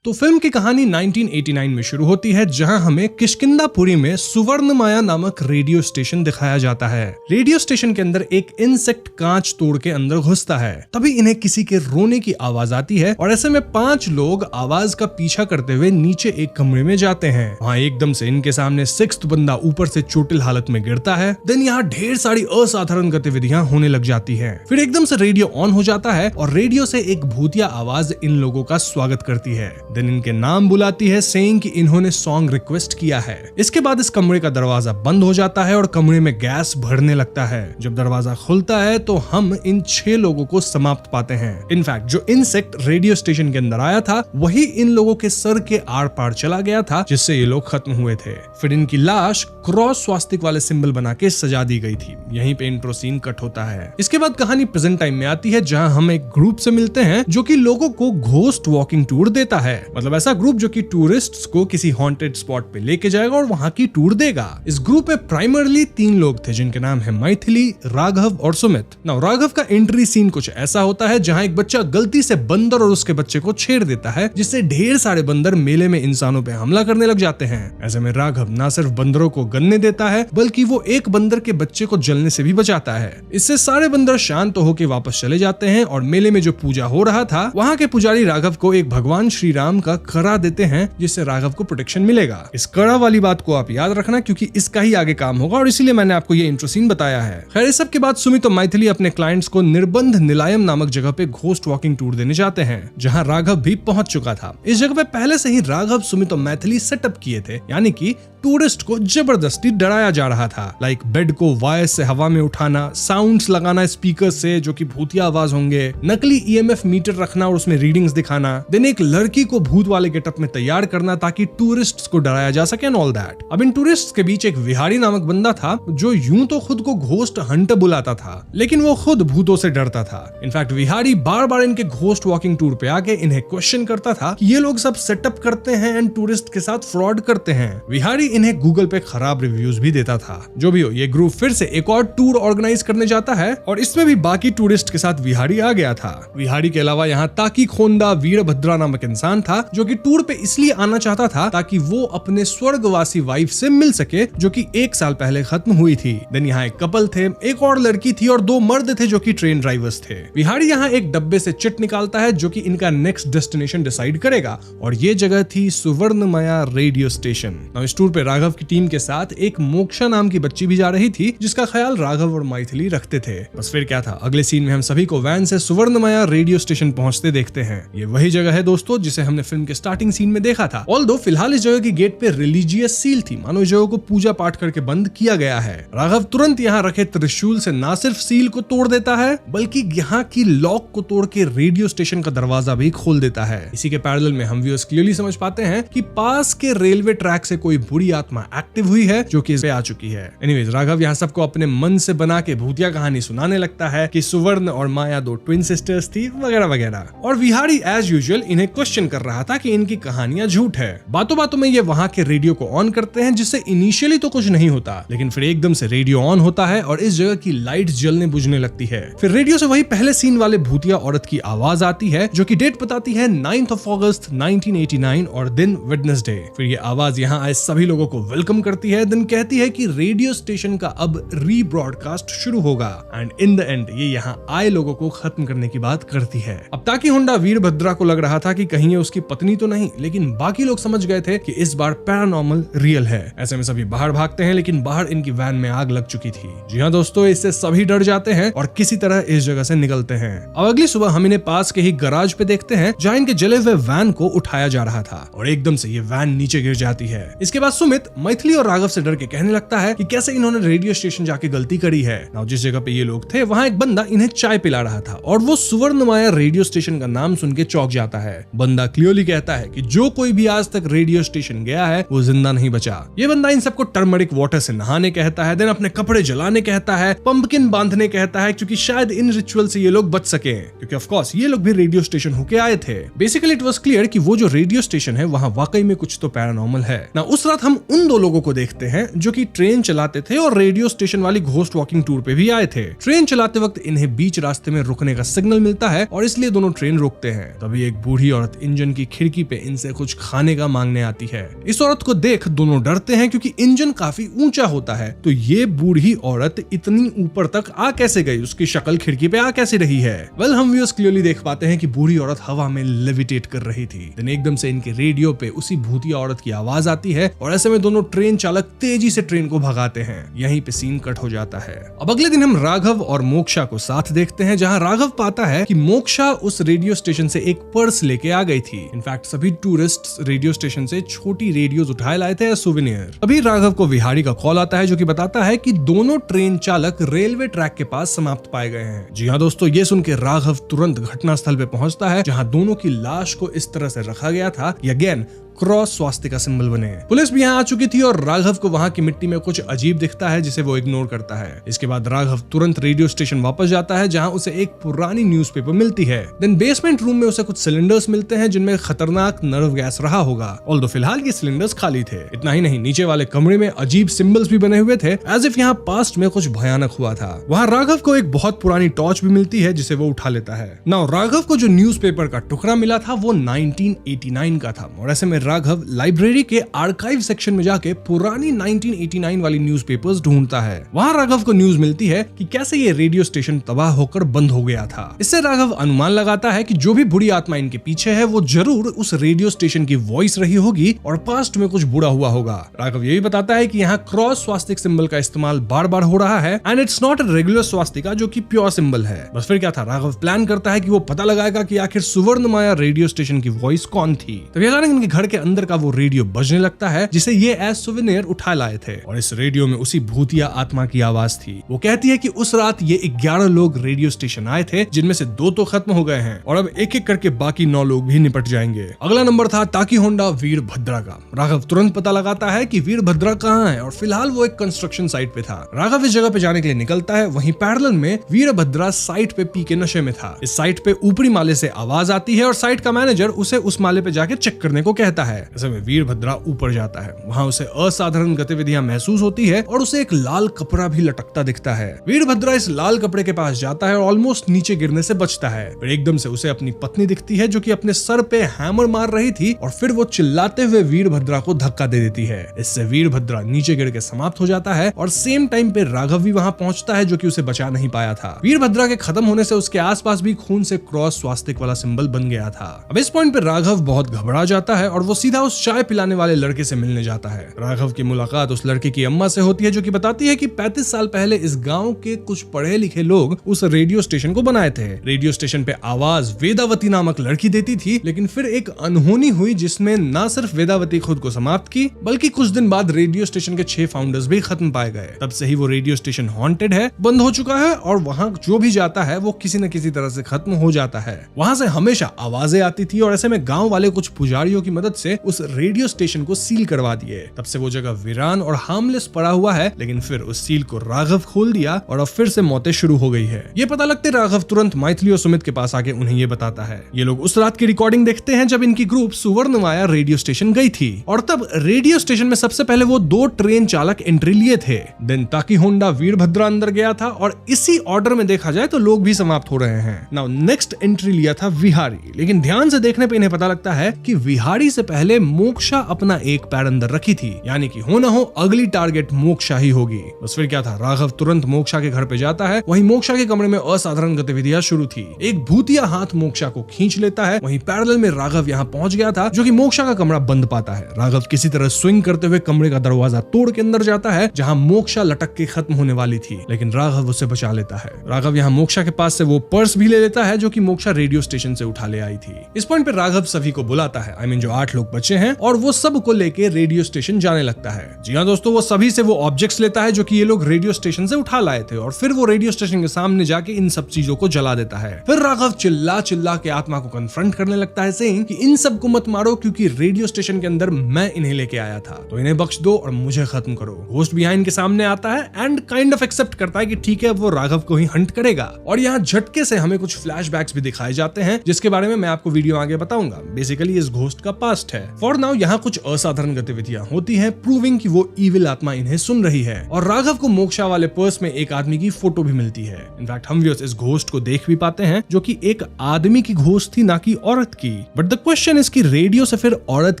तो फिल्म की कहानी 1989 में शुरू होती है, जहां हमें किष्किंधापुरी में सुवर्णमाया नामक रेडियो स्टेशन दिखाया जाता है। रेडियो स्टेशन के अंदर एक इंसेक्ट कांच तोड़ के अंदर घुसता है। तभी इन्हें किसी के रोने की आवाज आती है और ऐसे में 5 लोग आवाज का पीछा करते हुए नीचे एक कमरे में जाते हैं। वहाँ एकदम से इनके सामने 6th बंदा ऊपर से चोटिल हालत में गिरता है। देन यहाँ ढेर सारी असाधारण गतिविधियां होने लग जाती है। फिर एकदम से रेडियो ऑन हो जाता है और रेडियो से एक भूतिया आवाज इन लोगों का स्वागत करती है। देन इनके नाम बुलाती है, सेइंग कि इन्होंने सॉन्ग रिक्वेस्ट किया है। इसके बाद इस कमरे का दरवाजा बंद हो जाता है और कमरे में गैस भरने लगता है। जब दरवाजा खुलता है तो हम इन 6 लोगों को समाप्त पाते हैं। इनफैक्ट जो इंसेक्ट रेडियो स्टेशन के अंदर आया था वही इन लोगों के सर के आर पार चला गया था, जिससे ये लोग खत्म हुए थे। फिर इनकी लाश क्रॉस स्वास्तिक वाले सिंबल बना के सजा दी गई थी। यहीं पे इंट्रो सीन कट होता है। इसके बाद कहानी प्रेजेंट टाइम में आती है, जहां हम एक ग्रुप से मिलते हैं जो कि लोगों को घोस्ट वॉकिंग टूर देता है। मतलब ऐसा ग्रुप जो कि टूरिस्ट्स को किसी हॉन्टेड स्पॉट पे लेके जाएगा और वहां की टूर देगा। इस ग्रुप में प्राइमरली 3 लोग थे जिनके नाम है मैथिली, राघव और सुमित। नाउ राघव का एंट्री सीन कुछ ऐसा होता है जहां एक बच्चा गलती से बंदर और उसके बच्चे को छेड़ देता है, जिससे ढेर सारे बंदर मेले में इंसानों पे हमला करने लग जाते हैं। ऐसे में राघव ना सिर्फ बंदरों को गनने देता है बल्कि वो एक बंदर के बच्चे को जलने से भी बचाता है। इससे सारे बंदर शांत होकर वापस चले जाते हैं और मेले में जो पूजा हो रहा था वहां के पुजारी राघव को एक भगवान श्री राम का कड़ा देते हैं, जिससे राघव को प्रोटेक्शन मिलेगा। इस कड़ा वाली बात को आप याद रखना क्योंकि इसका ही आगे काम होगा और इसीलिए मैंने आपको ये इंट्रो सीन बताया है। खैर इस सब के बाद सुमित और मैथिली अपने क्लाइंट्स को निर्बंध निलायम नामक जगह पे घोस्ट वॉकिंग टूर देने जाते हैं, जहां राघव भी पहुंच चुका था। इस जगह पे पहले से ही राघव, सुमित और मैथिली सेटअप किए थे, यानी कि टूरिस्ट को जबरदस्ती डराया जा रहा था। लाइक बेड को वायर से हवा में उठाना, साउंड्स लगाना स्पीकर से जो कि भूतिया आवाज होंगे, नकली ईएमएफ मीटर रखना और उसमें रीडिंग्स दिखाना, देन एक लड़की को भूत वाले गेटअप में तैयार करना ताकि टूरिस्ट्स को डराया जा सके एंड ऑल दैट। अब इन टूरिस्ट्स के बीच एक विहारी नामक बंदा था जो यूं तो खुद को घोस्ट हंटर बुलाता था, लेकिन वो खुद भूतों से डरता था। इनफैक्ट विहारी बार बार इनके घोस्ट वॉकिंग टूर पे आके इन्हें क्वेश्चन करता था कि ये लोग सब सेटअप करते हैं एंड टूरिस्ट के साथ फ्रॉड करते हैं। विहारी इन्हें गूगल पे खराब रिव्यूज भी देता था। जो भी हो, ये ग्रुप फिर से एक और टूर ऑर्गेनाइज करने जाता है और इसमें भी बाकी टूरिस्ट के साथ विहारी आ गया था। विहारी के अलावा यहाँ ताकी खोंदा वीरभद्रा नामक इंसान था जो कि टूर पे इसलिए आना चाहता था ताकि वो अपने स्वर्गवासी वाइफ से मिल सके जो कि 1 साल पहले खत्म हुई थी। देन यहाँ एक कपल थे, एक और लड़की थी और 2 मर्द थे जो कि ट्रेन ड्राइवर्स थे। विहारी यहाँ एक डब्बे से चिट निकालता है जो कि इनका नेक्स्ट डेस्टिनेशन डिसाइड करेगा और ये जगह थी सुवर्णमया रेडियो स्टेशन। इस टूर पे राघव की टीम के साथ एक मोक्षा नाम की बच्ची भी जा रही थी जिसका ख्याल राघव और मैथिली रखते थे। बस फिर क्या था, अगले सीन में हम सभी को वैन से सुवर्णमया रेडियो स्टेशन पहुंचते देखते हैं। ये वही जगह है दोस्तों जिसे हमने फिल्म के स्टार्टिंग सीन में देखा था। ऑल्दो फिलहाल इस जगह की गेट पे रिलीजियस सील थी, मानो इस जगह को पूजा पाठ करके बंद किया गया है। राघव तुरंत यहाँ रखे त्रिशूल से ना सिर्फ सील को तोड़ देता है बल्कि यहाँ की लॉक को तोड़ के रेडियो स्टेशन का दरवाजा भी खोल देता है। इसी के पैरेलल में हम व्यूअर्स क्लियरली समझ पाते हैं कि पास के रेलवे ट्रैक से कोई बुरी आत्मा एक्टिव हुई है जो कि इस पे आ चुकी है। एनीवेज राघव यहाँ सबको अपने मन से बना के भूतिया कहानी सुनाने लगता है कि सुवर्ण और माया 2 ट्विन सिस्टर्स थी वगैरह वगैरह, और विहारी एज यूजुअल इन्हें क्वेश्चन कर रहा था कि इनकी कहानियां झूठ है। बातों बातों में ये वहां के रेडियो को ऑन करते हैं जिससे इनिशियली तो कुछ नहीं होता, लेकिन फिर एकदम से रेडियो ऑन होता है और इस जगह की लाइट जलने बुझने लगती है। फिर रेडियो से वही पहले सीन वाले भूतिया औरत की आवाज आती है जो कि डेट बताती है 9th of August 1989 और दिन वेडनेसडे। फिर ये आवाज यहाँ आए सभी लोगों को वेलकम करती है, देन कहती है कि रेडियो स्टेशन का अब रीब्रॉडकास्ट शुरू होगा एंड इन द एंड ये यहाँ आए लोगों को खत्म करने की बात करती है। अब ताकि होंडा वीरभद्रा को लग रहा था कि कहीं ये उसकी पत्नी तो नहीं, लेकिन बाकी लोग समझ गए थे कि इस बार पैरानॉर्मल रियल है। ऐसे में सभी बाहर भागते हैं लेकिन बाहर इनकी वैन में आग लग चुकी थी। जी हाँ दोस्तों, इससे सभी डर जाते हैं और किसी तरह इस जगह से निकलते हैं। अब अगली सुबह हम इन्हें पास के ही गराज पे देखते हैं जहाँ इनके जले हुए वैन को उठाया जा रहा था और एकदम से ये वैन नीचे गिर जाती है। इसके बाद सुमित मैथिली और राघव से डर के कहने लगता है कि कैसे इन्होंने रेडियो स्टेशन जाके गलती करी है। नाउ जिस जगह पे ये लोग थे वहाँ एक बंदा इन्हें चाय पिला रहा था और वो सुवर्णमया रेडियो स्टेशन का नाम सुन के चौंक जाता है। बंदा क्लियरली कहता है कि जो कोई भी आज तक रेडियो स्टेशन गया है वो जिंदा नहीं बचा। ये बंदा इन सबको टर्मरिक वाटर से नहाने कहता है, देन अपने कपड़े जलाने कहता है, पंपकिन बांधने कहता है क्योंकि शायद इन रिचुअल से ये लोग बच सके, क्योंकि ऑफ कोर्स ये लोग भी रेडियो स्टेशन होके आए थे। बेसिकली इट वाज क्लियर कि वो जो रेडियो स्टेशन है वहाँ वाकई में कुछ तो पैरानॉर्मल है ना। उस रात हम उन 2 लोगों को देखते हैं जो कि ट्रेन चलाते थे और रेडियो स्टेशन वाली घोस्ट वॉकिंग टूर पे भी आए थे। ट्रेन चलाते वक्त इन्हें बीच रास्ते में रुकने का सिग्नल मिलता है और इसलिए दोनों ट्रेन रोकते हैं। तभी एक बूढ़ी औरत इंजन की खिड़की पे इनसे कुछ खाने का मांगने आती है। इस औरत को देख दोनों डरते हैं क्योंकि इंजन काफी ऊंचा होता है, तो ये बूढ़ी औरत इतनी ऊपर तक आ कैसे गई, उसकी शक्ल खिड़की पे आ कैसे रही है। वेल हम व्यूअर्स क्लियरली देख पाते हैं कि बूढ़ी औरत हवा में लेविटेट कर रही थी। देन एकदम से इनके रेडियो पे उसी भूतिया औरत की आवाज आती है और ऐसे में दोनों ट्रेन चालक तेजी से ट्रेन को भगाते हैं। यहीं पे सीन कट हो जाता है। अब अगले दिन हम राघव और मोक्षा को साथ देखते हैं जहां राघव पाता है कि मोक्षा उस रेडियो स्टेशन से एक पर्स लेके आ गई थी। इनफैक्ट सभी टूरिस्ट्स रेडियो स्टेशन से छोटी रेडियोज उठाए लाए थे एज सुवेनियर। अभी राघव को विहारी का कॉल आता है जो कि बताता है कि दोनों ट्रेन चालक रेलवे ट्रैक के पास समाप्त पाए गए हैं। जी हाँ दोस्तों, ये सुन के राघव तुरंत घटनास्थल पे पहुंचता है जहां दोनों की लाश को इस तरह से रखा गया था। अगेन क्रॉस स्वास्तिका सिंबल बने। पुलिस भी यहाँ आ चुकी थी और राघव को वहाँ की मिट्टी में कुछ अजीब दिखता है जिसे वो इग्नोर करता है। इसके बाद राघव तुरंत रेडियो स्टेशन वापस जाता है जहाँ उसे एक पुरानी न्यूज़पेपर मिलती है। देन बेसमेंट रूम में उसे कुछ सिलेंडर्स मिलते हैं जिनमें खतरनाक नर्व गैस रहा होगा, ऑल्दो फिलहाल ये सिलेंडर्स खाली थे। इतना ही नहीं, नीचे वाले कमरे में अजीब सिंबल्स भी बने हुए थे, एज इफ यहाँ पास्ट में कुछ भयानक हुआ था। वहाँ राघव को एक बहुत पुरानी टॉर्च भी मिलती है जिसे वो उठा लेता है। नाउ राघव को जो न्यूज़पेपर का टुकड़ा मिला था वो 1989 का था और ऐसे में राघव लाइब्रेरी के आर्काइव सेक्शन में जाके पुरानी 1989 वाली न्यूज़पेपर्स ढूंढता है। वहाँ राघव को न्यूज मिलती है कि कैसे ये रेडियो स्टेशन तबाह होकर बंद हो गया था। इससे राघव अनुमान लगाता है कि जो भी बुरी आत्मा इनके पीछे है वो जरूर उस रेडियो स्टेशन की वॉइस रही होगी और पास्ट में कुछ बुरा हुआ होगा। राघव ये भी बताता है कि यहाँ क्रॉस स्वास्तिक सिंबल का इस्तेमाल बार बार हो रहा है and it's not a regular Swastika जो कि प्योर सिंबल है। बस फिर क्या था, राघव प्लान करता है कि वो पता लगाएगा कि आखिर सुवर्णमाया रेडियो स्टेशन की वॉइस कौन थी। तभी अचानक इनके घर के अंदर का वो रेडियो बजने लगता है जिसे ये एज सुवेनियर उठा लाए थे और इस रेडियो में उसी भूतिया आत्मा की आवाज थी। वो कहती है कि उस रात ये 11 लोग रेडियो स्टेशन आए थे जिनमें से 2 तो खत्म हो गए हैं और अब एक एक करके बाकी 9 लोग भी निपट जाएंगे। अगला नंबर था ताकी होंडा वीरभद्रा का। राघव तुरंत पता लगाता है कि वीरभद्रा कहाँ है और फिलहाल वो एक कंस्ट्रक्शन साइट पे था। राघव इस जगह पे जाने के लिए निकलता है, वहीं पैरेलल में वीरभद्रा साइट पे पी के नशे में था। इस साइट पे ऊपरी माले से आवाज आती है और साइट का मैनेजर उसे उस माले पे जाके चेक करने को कहता है। ऐसे में वीरभद्रा ऊपर जाता है, वहाँ उसे असाधारण गतिविधियां महसूस होती है और उसे एक लाल कपड़ा भी लटकता दिखता है। वीरभद्रा इस लाल कपड़े के पास जाता है और ऑलमोस्ट नीचे गिरने से बचता है। फिर एकदम से उसे अपनी पत्नी दिखती है जो कि अपने सर पे हैमर मार रही थी और फिर वो चिल्लाते हुए वीरभद्रा को धक्का दे देती है। इससे वीरभद्रा नीचे गिर के समाप्त हो जाता है और सेम टाइम पे राघव भी वहां पहुंचता है जो कि उसे बचा नहीं पाया था। वीरभद्रा के खत्म होने से उसके आसपास भी खून से क्रॉस स्वास्तिक वाला सिंबल बन गया था। अब इस पॉइंट पे राघव बहुत घबरा जाता है और वो सीधा उस चाय पिलाने वाले लड़के से मिलने जाता है। राघव की मुलाकात उस लड़के की अम्मा से होती है जो कि बताती है कि 35 साल पहले इस गांव के कुछ पढ़े लिखे लोग उस रेडियो स्टेशन को बनाए थे। रेडियो स्टेशन पे आवाज वेदावती नामक लड़की देती थी, लेकिन फिर एक अनहोनी हुई जिसमें ना सिर्फ वेदावती खुद को समाप्त की बल्कि कुछ दिन बाद रेडियो स्टेशन के 6 फाउंडर्स भी खत्म पाए गए। तब से ही वो रेडियो स्टेशन हॉन्टेड है, बंद हो चुका है और वहाँ जो भी जाता है वो किसी न किसी तरह से खत्म हो जाता है। वहाँ से हमेशा आवाजें आती थी और ऐसे में गांव वाले कुछ पुजारियों की मदद से उस रेडियो स्टेशन को सील करवा दिए। तब से वो जगह वीरान और हार्मलेस पड़ा हुआ है, लेकिन फिर उस सील को राघव खोल दिया और अब फिर से मौतें शुरू हो गई है। ये पता लगते राघव तुरंत मैथिली और सुमित के पास आके उन्हें ये बताता है। ये लोग उस रात की रिकॉर्डिंग देखते हैं जब इनकी ग्रुप सुवर्णमाया रेडियो स्टेशन गई थी और तब रेडियो स्टेशन में सबसे पहले वो 2 ट्रेन चालक एंट्री लिए थे। देन ताकी होंडा वीरभद्रा अंदर गया था और इसी ऑर्डर में देखा जाए तो लोग भी समाप्त हो रहे हैं। नाउ नेक्स्ट एंट्री लिया था विहारी, लेकिन ध्यान से देखने पे इन्हें पता लगता है कि विहारी से पहले मोक्षा अपना एक पैर अंदर रखी थी, यानी कि हो ना हो अगली टारगेट मोक्षा ही होगी। बस फिर क्या था, राघव तुरंत मोक्षा के घर पे जाता है। वहीं मोक्षा के कमरे में असाधारण गतिविधियां शुरू थी। एक भूतिया हाथ मोक्षा को खींच लेता है। वहीं पैरेलल में राघव यहाँ पहुंच गया था जो कि मोक्षा का कमरा बंद पाता है। राघव किसी तरह स्विंग करते हुए कमरे का दरवाजा तोड़ के अंदर जाता है जहाँ मोक्षा लटक के खत्म होने वाली थी, लेकिन राघव उसे बचा लेता है। राघव यहाँ मोक्षा के पास से वो पर्स भी ले लेता है जो कि मोक्षा रेडियो स्टेशन से उठा ले आई थी। इस पॉइंट पे राघव सभी को बुलाता है, जो 8 लोग बचे हैं, और वो सब को लेके रेडियो स्टेशन जाने लगता है। जी हाँ दोस्तों, वो सभी से वो ऑब्जेक्ट्स लेता है जो कि ये लोग रेडियो स्टेशन से उठा लाए थे और फिर वो रेडियो स्टेशन के सामने जाके इन सब चीजों को जला देता है। फिर राघव चिल्ला चिल्ला के आत्मा को कन्फ्रंट करने लगता है, सेइंग कि इन सब को मत मारो क्योंकि रेडियो स्टेशन के अंदर मैं इन्हें लेके आया था, तो इन्हें बख्श दो और मुझे खत्म करो। घोस्ट बिहाइंड के सामने आता है एंड काइंड ऑफ एक्सेप्ट करता है कि ठीक है, वो राघव को ही हंट करेगा। और यहाँ झटके से हमें कुछ फ्लैशबैक्स भी दिखाए जाते हैं जिसके बारे में मैं आपको वीडियो आगे बताऊंगा। बेसिकली इस घोस्ट का पास्ट है। फॉर नाउ यहाँ कुछ असाधारण गतिविधियां होती हैं, प्रूविंग कि वो इविल आत्मा इन्हें सुन रही है। और राघव को मोक्षा वाले पर्स में एक आदमी की फोटो भी मिलती है। इनफैक्ट हम व्यूअर्स इस घोस्ट को देख भी पाते हैं जो कि एक आदमी की घोस्ट थी, ना कि औरत की। बट द क्वेश्चन इज कि रेडियो से फिर औरत